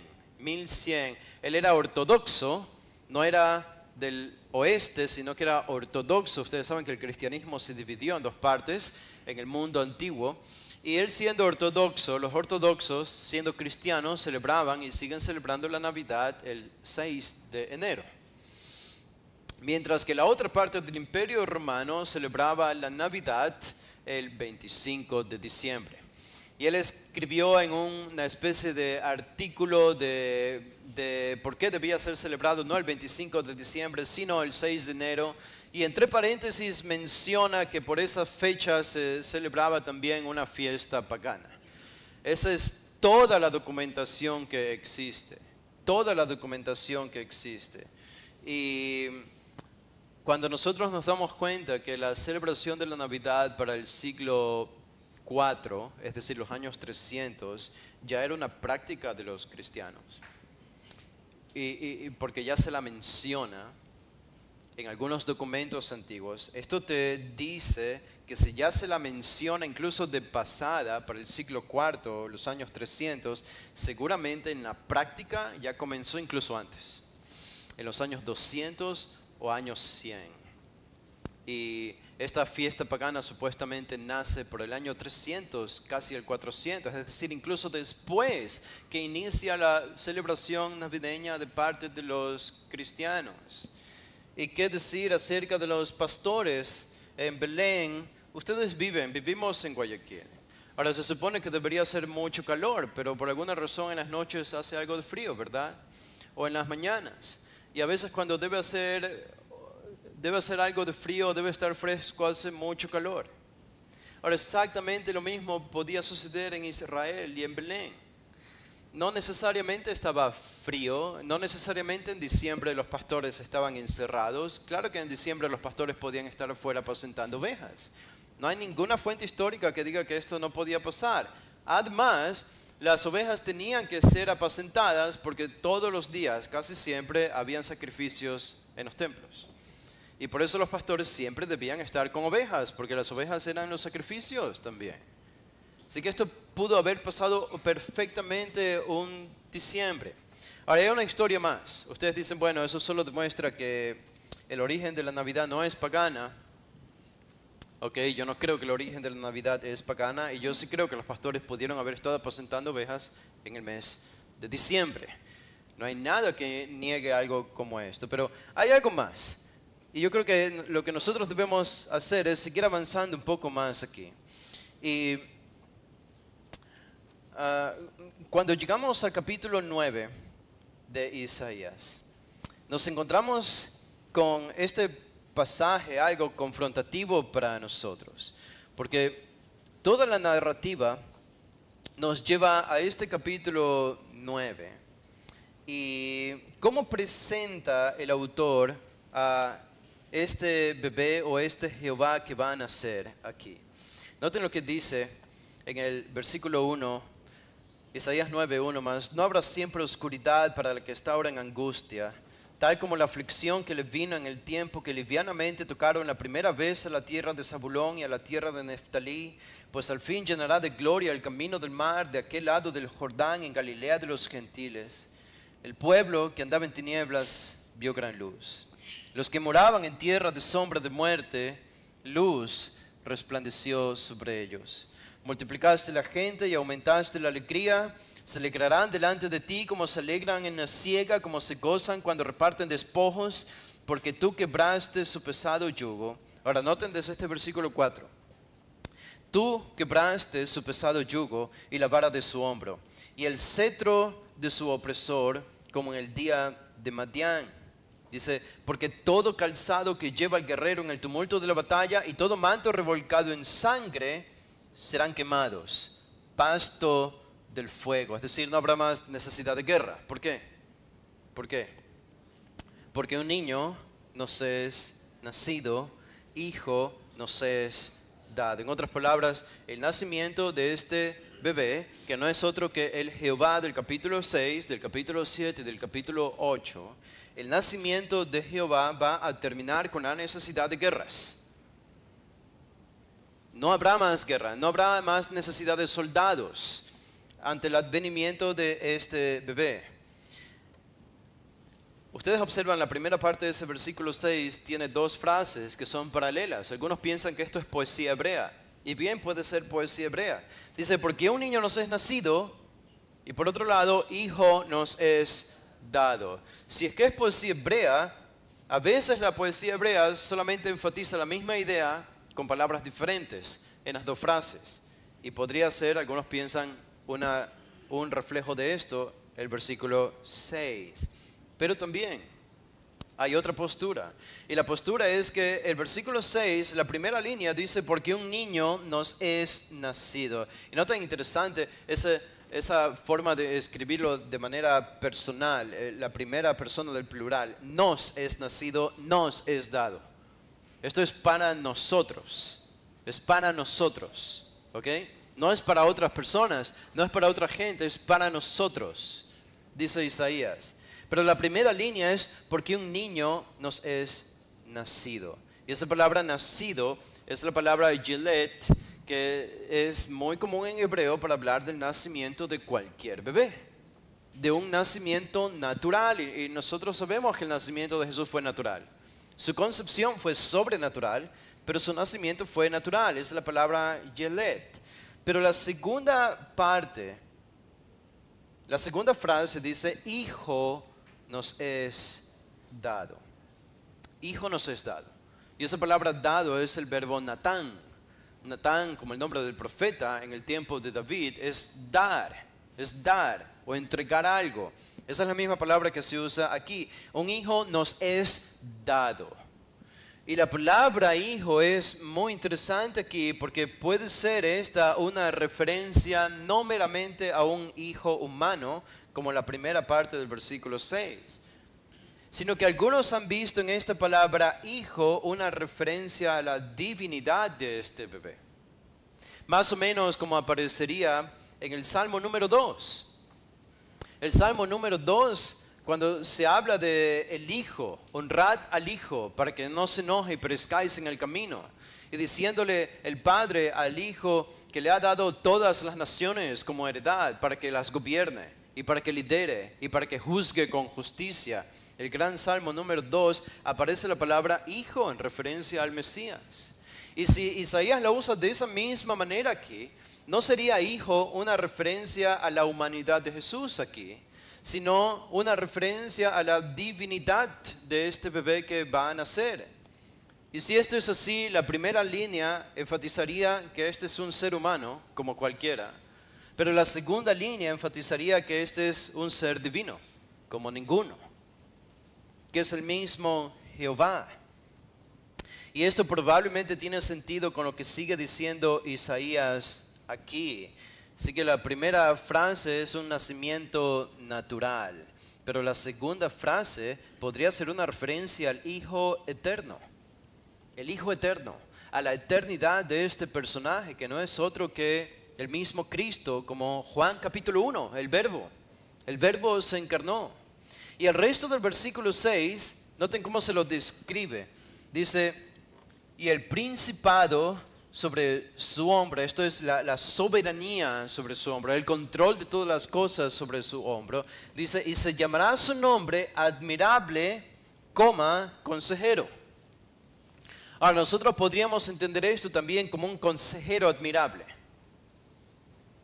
Él era ortodoxo, no era del oeste, sino que era ortodoxo. Ustedes saben que el cristianismo se dividió en dos partes en el mundo antiguo. Y él siendo ortodoxo, los ortodoxos siendo cristianos celebraban y siguen celebrando la Navidad el 6 de enero. Mientras que la otra parte del Imperio Romano celebraba la Navidad el 25 de diciembre. Y él escribió en una especie de artículo de por qué debía ser celebrado no el 25 de diciembre, sino el 6 de enero. Y entre paréntesis menciona que por esa fecha se celebraba también una fiesta pagana. Esa es toda la documentación que existe. Toda la documentación que existe. Y cuando nosotros nos damos cuenta que la celebración de la Navidad para el siglo IV, es decir, los años 300, ya era una práctica de los cristianos. Y porque ya se la menciona en algunos documentos antiguos, esto te dice que si ya se la menciona incluso de pasada para el siglo IV, los años 300, seguramente en la práctica ya comenzó incluso antes, en los años 200 o años 100. Y esta fiesta pagana supuestamente nace por el año 300, casi el 400, es decir, incluso después que inicia la celebración navideña de parte de los cristianos. ¿Y qué decir acerca de los pastores en Belén? Ustedes vivimos en Guayaquil. Ahora se supone que debería hacer mucho calor, pero por alguna razón en las noches hace algo de frío, ¿verdad? O en las mañanas. Y a veces cuando debe hacer algo de frío, debe estar fresco, hace mucho calor. Ahora exactamente lo mismo podía suceder en Israel y en Belén. No necesariamente estaba frío, no necesariamente en diciembre los pastores estaban encerrados. Claro que en diciembre los pastores podían estar afuera apacentando ovejas. No hay ninguna fuente histórica que diga que esto no podía pasar. Además, las ovejas tenían que ser apacentadas porque todos los días, casi siempre, habían sacrificios en los templos. Y por eso los pastores siempre debían estar con ovejas, porque las ovejas eran los sacrificios también. Así que esto pudo haber pasado perfectamente un diciembre. Ahora hay una historia más. Ustedes dicen, bueno, eso solo demuestra que el origen de la Navidad no es pagana. Ok, yo no creo que el origen de la Navidad es pagana y yo sí creo que los pastores pudieron haber estado apacentando ovejas en el mes de diciembre. No hay nada que niegue algo como esto, pero hay algo más. Y yo creo que lo que nosotros debemos hacer es seguir avanzando un poco más aquí. Y cuando llegamos al capítulo 9 de Isaías, nos encontramos con este pasaje algo confrontativo para nosotros, porque toda la narrativa nos lleva a este capítulo 9 y cómo presenta el autor a este bebé o este Jehová que va a nacer aquí. Noten lo que dice en el versículo 1, Isaías 9:1 más: no habrá siempre oscuridad para el que está ahora en angustia, tal como la aflicción que le vino en el tiempo que livianamente tocaron la primera vez a la tierra de Zabulón y a la tierra de Neftalí, pues al fin llenará de gloria el camino del mar de aquel lado del Jordán en Galilea de los gentiles. El pueblo que andaba en tinieblas vio gran luz. Los que moraban en tierra de sombra de muerte, luz resplandeció sobre ellos. Multiplicaste la gente y aumentaste la alegría. Se alegrarán delante de ti como se alegran en la siega, como se gozan cuando reparten despojos, porque tú quebraste su pesado yugo. Ahora noten desde este versículo 4. Tú quebraste su pesado yugo y la vara de su hombro, y el cetro de su opresor, como en el día de Madián. Dice, porque todo calzado que lleva el guerrero en el tumulto de la batalla y todo manto revolcado en sangre serán quemados. Pasto del fuego, es decir, no habrá más necesidad de guerra. ¿Por qué? ¿Por qué? Porque un niño nos es nacido, hijo nos es dado. En otras palabras, el nacimiento de este bebé, que no es otro que el Jehová del capítulo 6, del capítulo 7 y del capítulo 8, el nacimiento de Jehová va a terminar con la necesidad de guerras. No habrá más guerra, no habrá más necesidad de soldados ante el advenimiento de este bebé. Ustedes observan la primera parte de ese versículo 6, tiene dos frases que son paralelas. Algunos piensan que esto es poesía hebrea, y bien puede ser poesía hebrea. Dice, porque un niño nos es nacido, y por otro lado, hijo nos es dado. Si es que es poesía hebrea, a veces la poesía hebrea solamente enfatiza la misma idea con palabras diferentes en las dos frases. Y podría ser, algunos piensan, un reflejo de esto, el versículo 6. Pero también hay otra postura. Y la postura es que el versículo 6, la primera línea dice, porque un niño nos es nacido. Y no tan interesante esa forma de escribirlo de manera personal, la primera persona del plural. Nos es nacido, nos es dado. Esto es para nosotros. Es para nosotros. ¿Ok? No es para otras personas, no es para otra gente, es para nosotros, dice Isaías. Pero la primera línea es porque un niño nos es nacido. Y esa palabra nacido es la palabra yelet, que es muy común en hebreo para hablar del nacimiento de cualquier bebé. De un nacimiento natural. Y nosotros sabemos que el nacimiento de Jesús fue natural. Su concepción fue sobrenatural, pero su nacimiento fue natural. Esa es la palabra yelet. Pero la segunda parte, la segunda frase dice, hijo nos es dado. Hijo nos es dado. Y esa palabra dado es el verbo natán. Natán, como el nombre del profeta en el tiempo de David, es dar o entregar algo. Esa es la misma palabra que se usa aquí. Un hijo nos es dado. Y la palabra hijo es muy interesante aquí porque puede ser esta una referencia no meramente a un hijo humano, como la primera parte del versículo 6, sino que algunos han visto en esta palabra hijo una referencia a la divinidad de este bebé. Más o menos como aparecería en el Salmo número 2. El Salmo número 2, cuando se habla de el hijo, honrad al hijo para que no se enoje y perezcáis en el camino. Y diciéndole el padre al hijo que le ha dado todas las naciones como heredad para que las gobierne y para que lidere y para que juzgue con justicia. El gran Salmo número 2 aparece la palabra hijo en referencia al Mesías. Y si Isaías lo usa de esa misma manera aquí, no sería hijo una referencia a la humanidad de Jesús aquí, sino una referencia a la divinidad de este bebé que va a nacer. Y si esto es así, la primera línea enfatizaría que este es un ser humano como cualquiera, pero la segunda línea enfatizaría que este es un ser divino, como ninguno, que es el mismo Jehová. Y esto probablemente tiene sentido con lo que sigue diciendo Isaías aquí. Así que la primera frase es un nacimiento natural, pero la segunda frase podría ser una referencia al Hijo Eterno. El Hijo Eterno, a la eternidad de este personaje que no es otro que el mismo Cristo, como Juan capítulo 1, el Verbo se encarnó. Y el resto del versículo 6, noten cómo se lo describe. Dice, y el principado sobre su hombro, esto es la soberanía sobre su hombro, el control de todas las cosas sobre su hombro. Dice, y se llamará su nombre admirable, consejero. Ahora, nosotros podríamos entender esto también como un consejero admirable.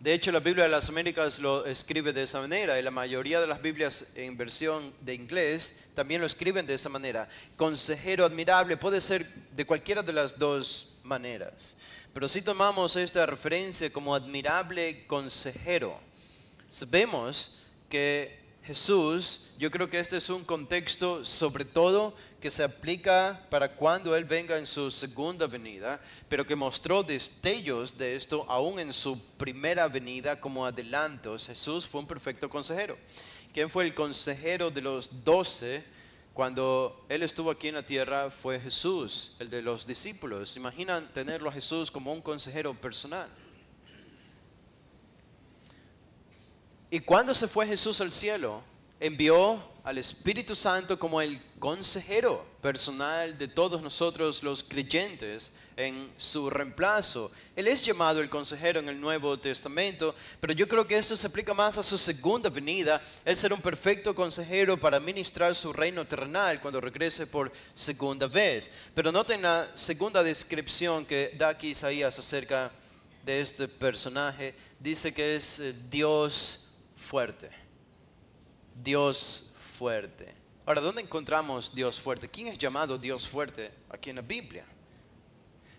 De hecho, la Biblia de las Américas lo escribe de esa manera, y la mayoría de las Biblias en versión de inglés también lo escriben de esa manera. Consejero admirable puede ser de cualquiera de las dos maneras. Pero si tomamos esta referencia como admirable consejero, sabemos que Jesús, yo creo que este es un contexto sobre todo que se aplica para cuando Él venga en su segunda venida, pero que mostró destellos de esto aún en su primera venida como adelantos. Jesús fue un perfecto consejero. ¿Quién fue el consejero de los 12 cuando Él estuvo aquí en la tierra? Fue Jesús, el de los discípulos. ¿Imaginan tenerlo a Jesús como un consejero personal? Y cuando se fue Jesús al cielo, envió al Espíritu Santo como el consejero personal de todos nosotros los creyentes en su reemplazo. Él es llamado el consejero en el Nuevo Testamento, pero yo creo que esto se aplica más a su segunda venida. Él será un perfecto consejero para ministrar su reino terrenal cuando regrese por segunda vez. Pero noten la segunda descripción que da aquí Isaías acerca de este personaje. Dice que es Dios fuerte. Dios fuerte. Ahora, ¿dónde encontramos Dios fuerte? ¿Quién es llamado Dios fuerte aquí en la Biblia?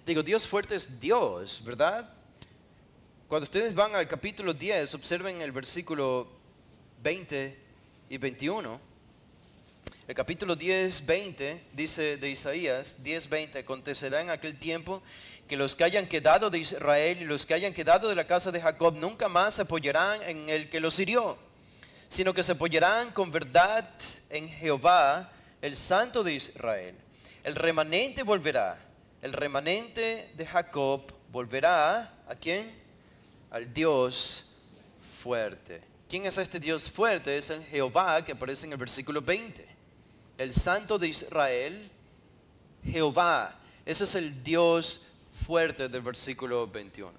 Digo, Dios fuerte es Dios, ¿verdad? Cuando ustedes van al capítulo 10, observen el versículo 20 y 21. El capítulo 10, 20 dice de Isaías, 10, 20, acontecerá en aquel tiempo que los que hayan quedado de Israel y los que hayan quedado de la casa de Jacob nunca más se apoyarán en el que los hirió, sino que se apoyarán con verdad en Jehová, el Santo de Israel. El remanente volverá, el remanente de Jacob volverá, ¿a quién? Al Dios fuerte. ¿Quién es este Dios fuerte? Es el Jehová que aparece en el versículo 20. El Santo de Israel, Jehová. Ese es el Dios fuerte del versículo 21.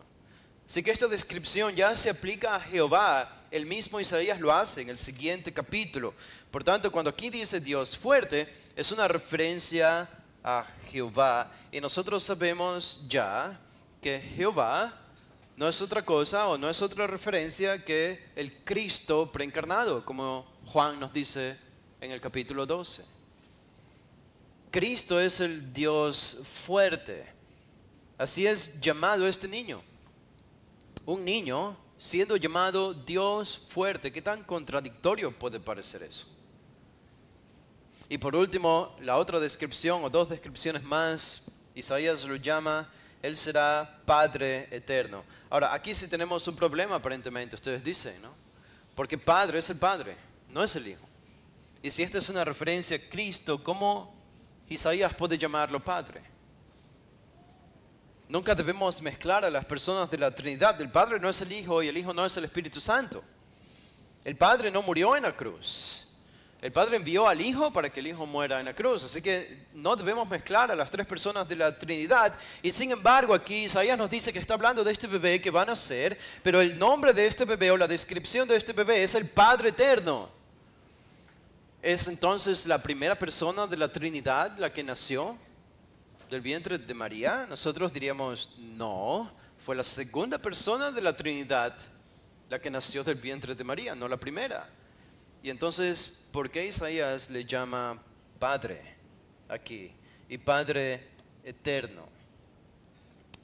Así que esta descripción ya se aplica a Jehová. El mismo Isaías lo hace en el siguiente capítulo. Por tanto, cuando aquí dice Dios fuerte, es una referencia a Jehová. Y nosotros sabemos ya que Jehová no es otra cosa o no es otra referencia que el Cristo preencarnado, como Juan nos dice en el capítulo 12. Cristo es el Dios fuerte. Así es llamado este niño. Un niño siendo llamado Dios fuerte. ¿Qué tan contradictorio puede parecer eso? Y por último, la otra descripción o dos descripciones más, Isaías lo llama, Él será Padre eterno. Ahora, aquí sí tenemos un problema aparentemente, ustedes dicen, ¿no? Porque Padre es el Padre, no es el Hijo. Y si esta es una referencia a Cristo, ¿cómo Isaías puede llamarlo Padre? Nunca debemos mezclar a las personas de la Trinidad. El Padre no es el Hijo y el Hijo no es el Espíritu Santo. El Padre no murió en la cruz. El Padre envió al Hijo para que el Hijo muera en la cruz. Así que no debemos mezclar a las tres personas de la Trinidad. Y sin embargo aquí Isaías nos dice que está hablando de este bebé que va a nacer, pero el nombre de este bebé o la descripción de este bebé es el Padre eterno. ¿Es entonces la primera persona de la Trinidad la que nació? del vientre de María? Nosotros diríamos, no, fue la segunda persona de la Trinidad la que nació del vientre de María, no la primera. Y entonces, ¿por qué Isaías le llama Padre aquí? Y Padre eterno.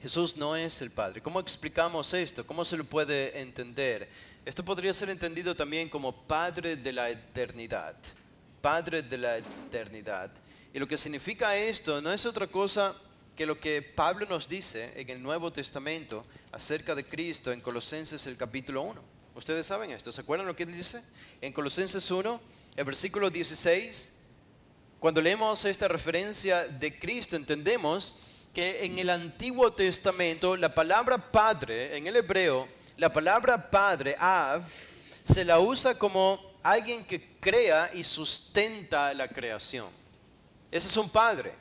Jesús no es el Padre. ¿Cómo explicamos esto? ¿Cómo se lo puede entender? Esto podría ser entendido también como Padre de la eternidad. Padre de la eternidad. Y lo que significa esto no es otra cosa que lo que Pablo nos dice en el Nuevo Testamento acerca de Cristo en Colosenses el capítulo 1. Ustedes saben esto, ¿se acuerdan lo que dice? En Colosenses 1, el versículo 16, cuando leemos esta referencia de Cristo, entendemos que en el Antiguo Testamento la palabra Padre, en el hebreo, la palabra Padre, Av, se la usa como alguien que crea y sustenta la creación. Ese es un Padre.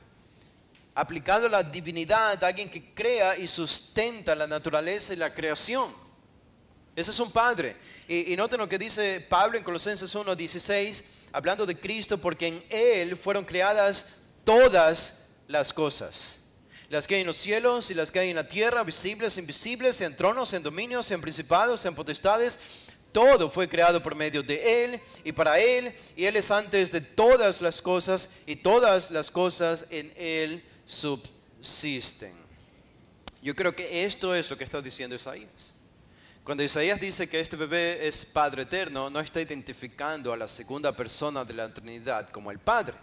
Aplicado a la divinidad, alguien que crea y sustenta la naturaleza y la creación. Ese es un Padre. Y noten lo que dice Pablo en Colosenses 1:16, hablando de Cristo, porque en Él fueron creadas todas las cosas. Las que hay en los cielos y las que hay en la tierra, visibles e invisibles, en tronos, en dominios, en principados, en potestades. Todo fue creado por medio de Él y para Él, y Él es antes de todas las cosas, y todas las cosas en Él subsisten. Yo creo que esto es lo que está diciendo Isaías. Cuando Isaías dice que este bebé es Padre eterno, no está identificando a la segunda persona de la Trinidad como el Padre.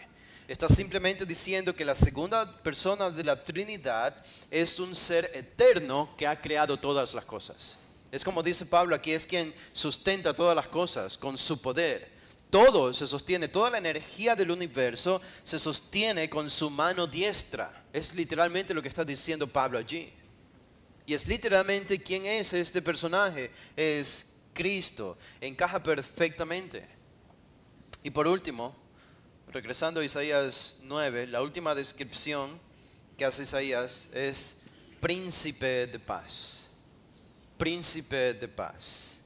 Está simplemente diciendo que la segunda persona de la Trinidad es un ser eterno que ha creado todas las cosas. Es como dice Pablo aquí, es quien sustenta todas las cosas con su poder. Todo se sostiene, toda la energía del universo se sostiene con su mano diestra. Es literalmente lo que está diciendo Pablo allí. Y es literalmente quién es este personaje. Es Cristo. Encaja perfectamente. Y por último, regresando a Isaías 9, la última descripción que hace Isaías es príncipe de paz. Príncipe de paz.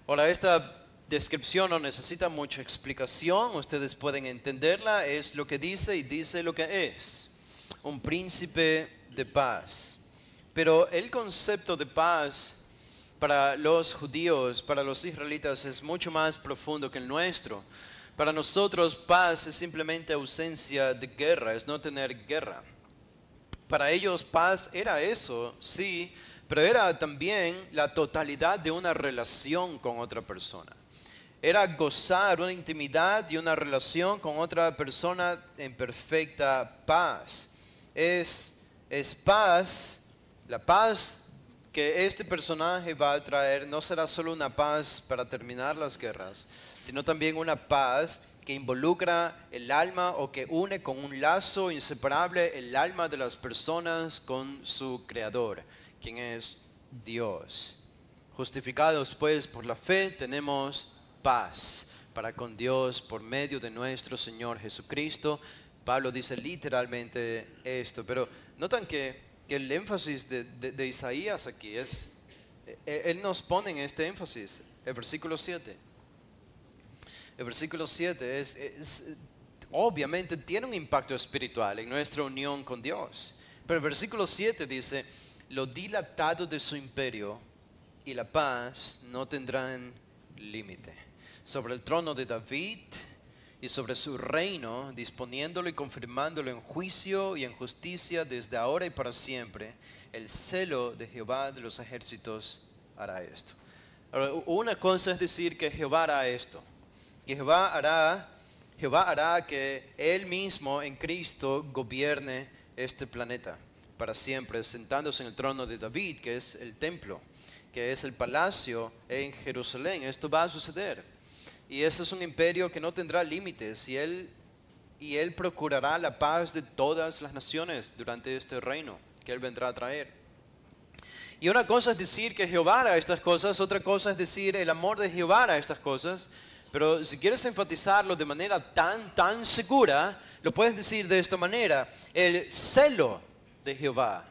Ahora, esta descripción no necesita mucha explicación, ustedes pueden entenderla, es lo que dice y dice lo que es. Un príncipe de paz. Pero el concepto de paz para los judíos, para los israelitas, es mucho más profundo que el nuestro. Para nosotros paz es simplemente ausencia de guerra, es no tener guerra. Para ellos paz era eso, sí, pero era también la totalidad de una relación con otra persona. Era gozar una intimidad y una relación con otra persona en perfecta paz. Es paz, la paz que este personaje va a traer no será solo una paz para terminar las guerras, sino también una paz que involucra el alma o que une con un lazo inseparable el alma de las personas con su Creador, quien es Dios. Justificados pues por la fe tenemos paz para con Dios por medio de nuestro Señor Jesucristo. Pablo dice literalmente esto, pero notan que el énfasis de Isaías aquí es, él nos pone en este énfasis, el versículo 7. El versículo 7 obviamente tiene un impacto espiritual en nuestra unión con Dios. Pero el versículo 7 dice, lo dilatado de su imperio y la paz no tendrán límite. Sobre el trono de David y sobre su reino, disponiéndolo y confirmándolo en juicio y en justicia desde ahora y para siempre, el celo de Jehová de los ejércitos hará esto. Ahora, una cosa es decir que Jehová hará esto, que Jehová hará que Él mismo en Cristo gobierne este planeta para siempre, sentándose en el trono de David, que es el templo, que es el palacio en Jerusalén. Esto va a suceder. Y ese es un imperio que no tendrá límites y él procurará la paz de todas las naciones durante este reino que Él vendrá a traer. Y una cosa es decir que Jehová hará estas cosas, otra cosa es decir el amor de Jehová hará estas cosas. Pero si quieres enfatizarlo de manera tan segura, lo puedes decir de esta manera: el celo de Jehová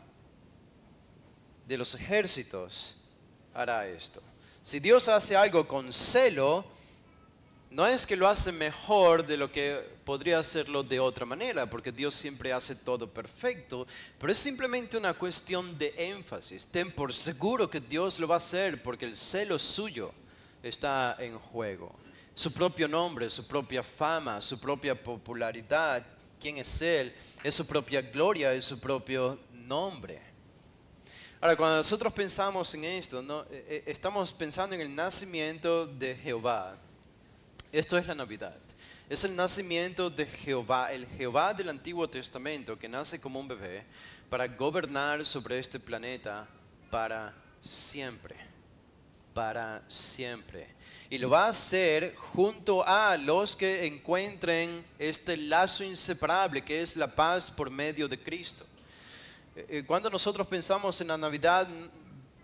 de los ejércitos hará esto. Si Dios hace algo con celo, no es que lo hace mejor de lo que podría hacerlo de otra manera, porque Dios siempre hace todo perfecto, pero es simplemente una cuestión de énfasis. Ten por seguro que Dios lo va a hacer porque el celo suyo está en juego. Su propio nombre, su propia fama, su propia popularidad, quién es Él, es su propia gloria, es su propio nombre. Ahora, cuando nosotros pensamos en esto, ¿no? Estamos pensando en el nacimiento de Jehová. Esto es la Navidad. Es el nacimiento de Jehová, el Jehová del Antiguo Testamento, que nace como un bebé para gobernar sobre este planeta para siempre. Para siempre. Y lo va a hacer junto a los que encuentren este lazo inseparable que es la paz por medio de Cristo. Cuando nosotros pensamos en la Navidad,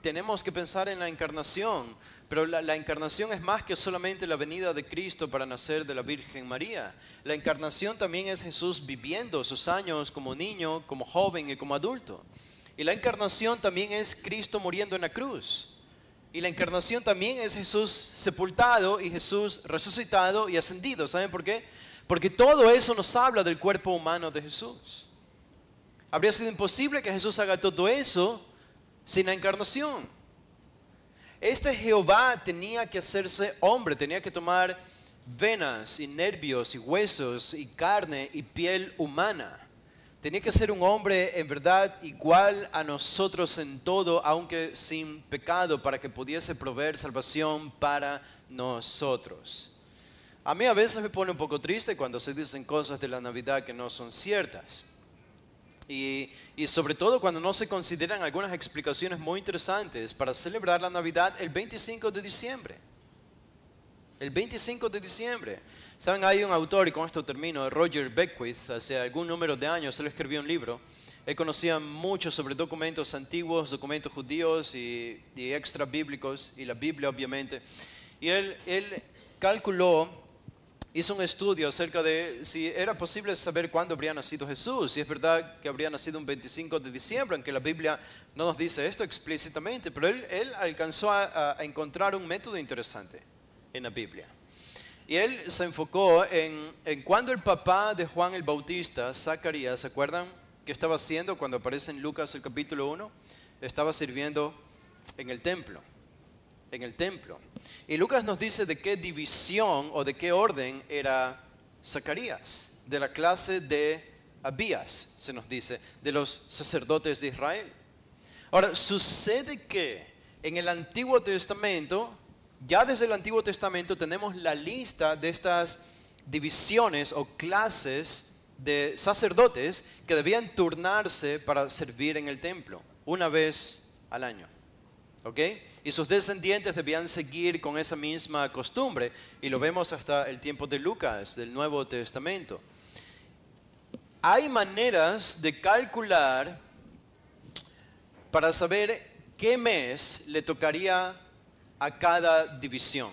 tenemos que pensar en la encarnación, pero la encarnación es más que solamente la venida de Cristo para nacer de la Virgen María. La encarnación también es Jesús viviendo sus años como niño, como joven y como adulto. Y la encarnación también es Cristo muriendo en la cruz. Y la encarnación también es Jesús sepultado y Jesús resucitado y ascendido. ¿Saben por qué? Porque todo eso nos habla del cuerpo humano de Jesús. Habría sido imposible que Jesús haga todo eso sin la encarnación. Este Jehová tenía que hacerse hombre, tenía que tomar venas y nervios y huesos y carne y piel humana. Tenía que ser un hombre en verdad igual a nosotros en todo, aunque sin pecado, para que pudiese proveer salvación para nosotros. A mí a veces me pone un poco triste cuando se dicen cosas de la Navidad que no son ciertas. Y sobre todo cuando no se consideran algunas explicaciones muy interesantes para celebrar la Navidad el 25 de diciembre. El 25 de diciembre. Saben, hay un autor, y con esto termino, Roger Beckwith, hace algún número de años, él escribió un libro. Él conocía mucho sobre documentos antiguos, documentos judíos y extra bíblicos, y la Biblia obviamente. Y él calculó, hizo un estudio acerca de si era posible saber cuándo habría nacido Jesús. Si es verdad que habría nacido un 25 de diciembre, aunque la Biblia no nos dice esto explícitamente, pero él alcanzó a encontrar un método interesante en la Biblia. Y él se enfocó en cuando el papá de Juan el Bautista, Zacarías, ¿se acuerdan qué estaba haciendo cuando aparece en Lucas el capítulo 1? Estaba sirviendo en el templo. En el templo. Y Lucas nos dice de qué división o de qué orden era Zacarías. De la clase de Abías, se nos dice, de los sacerdotes de Israel. Ahora, sucede que en el Antiguo Testamento, ya desde el Antiguo Testamento tenemos la lista de estas divisiones o clases de sacerdotes que debían turnarse para servir en el templo una vez al año. ¿Ok? Y sus descendientes debían seguir con esa misma costumbre. Y lo vemos hasta el tiempo de Lucas, del Nuevo Testamento. Hay maneras de calcular para saber qué mes le tocaría a cada división.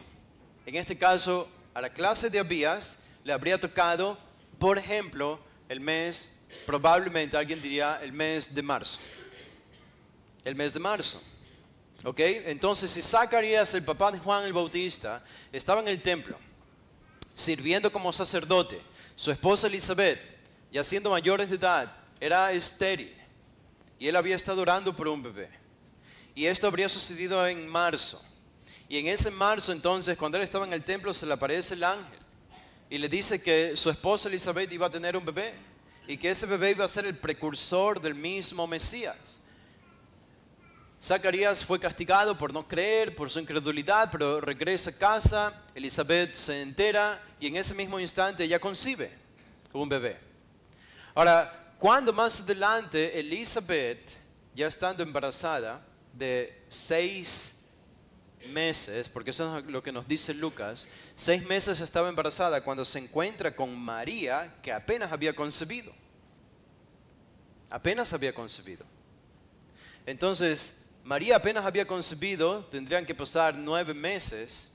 En este caso, a la clase de Abías le habría tocado, por ejemplo, el mes, probablemente alguien diría el mes de marzo. El mes de marzo. ¿Ok? Entonces, si Zacarías, el papá de Juan el Bautista, estaba en el templo, sirviendo como sacerdote, su esposa Elizabeth, ya siendo mayores de edad, era estéril, y él había estado orando por un bebé. Y esto habría sucedido en marzo. Y en ese marzo, entonces, cuando él estaba en el templo, se le aparece el ángel, y le dice que su esposa Elizabeth iba a tener un bebé, y que ese bebé iba a ser el precursor del mismo Mesías. Zacarías fue castigado por no creer, por su incredulidad, pero regresa a casa, Elizabeth se entera y en ese mismo instante ella concibe un bebé. Ahora, cuando más adelante Elizabeth, ya estando embarazada de 6 meses, porque eso es lo que nos dice Lucas, 6 meses estaba embarazada cuando se encuentra con María, que apenas había concebido. Apenas había concebido. Entonces, María apenas había concebido, tendrían que pasar 9 meses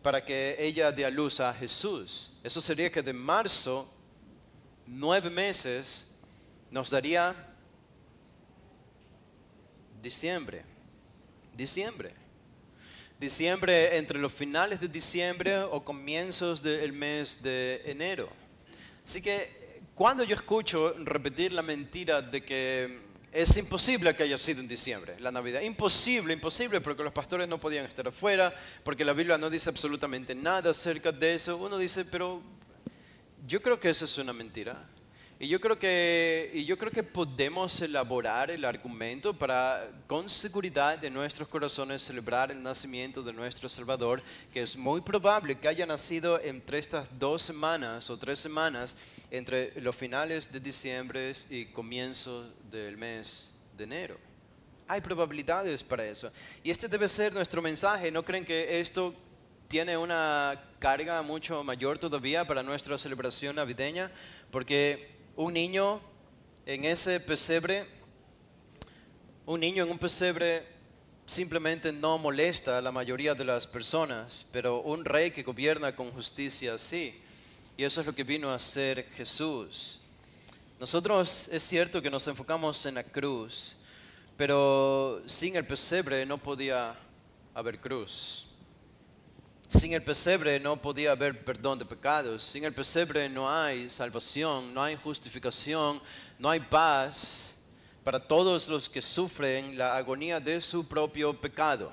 para que ella dé a luz a Jesús. Eso sería que de marzo, 9 meses, nos daría diciembre. Diciembre, entre los finales de diciembre o comienzos del mes de enero. Así que cuando yo escucho repetir la mentira de que es imposible que haya sido en diciembre, la Navidad, imposible, imposible, porque los pastores no podían estar afuera, porque la Biblia no dice absolutamente nada acerca de eso, uno dice, pero yo creo que eso es una mentira. Y yo creo que podemos elaborar el argumento para, con seguridad en nuestros corazones, celebrar el nacimiento de nuestro Salvador, que es muy probable que haya nacido entre estas 2 semanas o 3 semanas, entre los finales de diciembre y comienzos del mes de enero. Hay probabilidades para eso. Y este debe ser nuestro mensaje. ¿No creen que esto tiene una carga mucho mayor todavía para nuestra celebración navideña? Porque un niño en un pesebre simplemente no molesta a la mayoría de las personas, pero un rey que gobierna con justicia sí. Y eso es lo que vino a hacer Jesús. Nosotros es cierto que nos enfocamos en la cruz, pero sin el pesebre no podía haber cruz. Sin el pesebre no podía haber perdón de pecados. Sin el pesebre no hay salvación, no hay justificación, no hay paz para todos los que sufren la agonía de su propio pecado,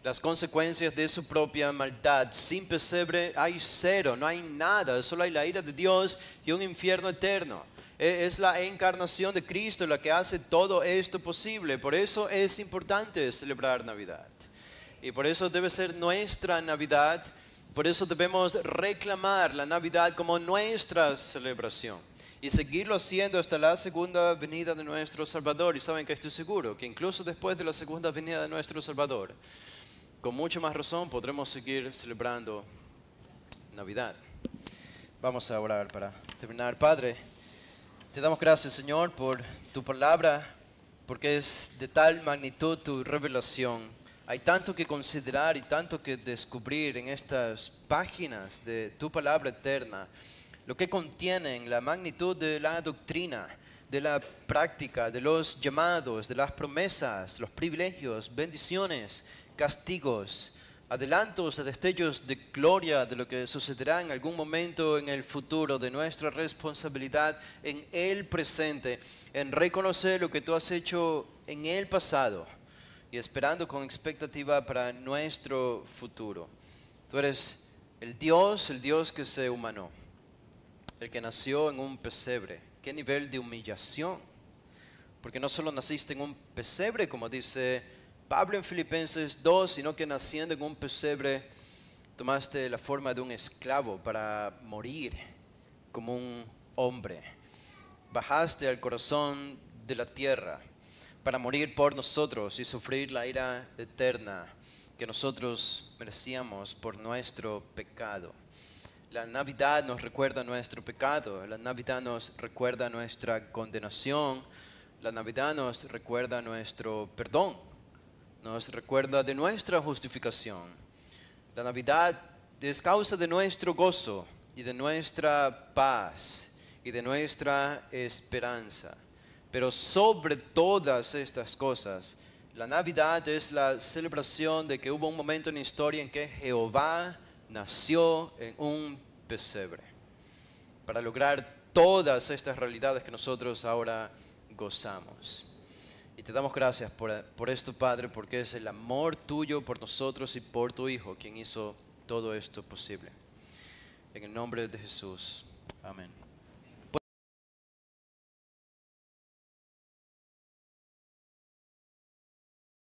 las consecuencias de su propia maldad. Sin pesebre hay cero, no hay nada, solo hay la ira de Dios y un infierno eterno. Es la encarnación de Cristo la que hace todo esto posible. Por eso es importante celebrar Navidad. Y por eso debe ser nuestra Navidad, por eso debemos reclamar la Navidad como nuestra celebración y seguirlo haciendo hasta la segunda venida de nuestro Salvador. Y saben que estoy seguro que incluso después de la segunda venida de nuestro Salvador, con mucha más razón podremos seguir celebrando Navidad. Vamos a orar para terminar. Padre, te damos gracias, Señor, por tu palabra, porque es de tal magnitud tu revelación. Hay tanto que considerar y tanto que descubrir en estas páginas de tu palabra eterna. Lo que contienen, la magnitud de la doctrina, de la práctica, de los llamados, de las promesas, los privilegios, bendiciones, castigos, adelantos, destellos de gloria de lo que sucederá en algún momento en el futuro, de nuestra responsabilidad en el presente, en reconocer lo que tú has hecho en el pasado y esperando con expectativa para nuestro futuro. Tú eres el Dios que se humanó, el que nació en un pesebre. ¿Qué nivel de humillación? Porque no solo naciste en un pesebre, como dice Pablo en Filipenses 2, sino que naciendo en un pesebre tomaste la forma de un esclavo para morir como un hombre. Bajaste al corazón de la tierra para morir por nosotros y sufrir la ira eterna que nosotros merecíamos por nuestro pecado. La Navidad nos recuerda nuestro pecado, la Navidad nos recuerda nuestra condenación, la Navidad nos recuerda nuestro perdón, nos recuerda de nuestra justificación. La Navidad es causa de nuestro gozo y de nuestra paz y de nuestra esperanza. Pero sobre todas estas cosas, la Navidad es la celebración de que hubo un momento en la historia en que Jehová nació en un pesebre para lograr todas estas realidades que nosotros ahora gozamos. Y te damos gracias por esto, Padre, porque es el amor tuyo por nosotros y por tu Hijo quien hizo todo esto posible. En el nombre de Jesús. Amén.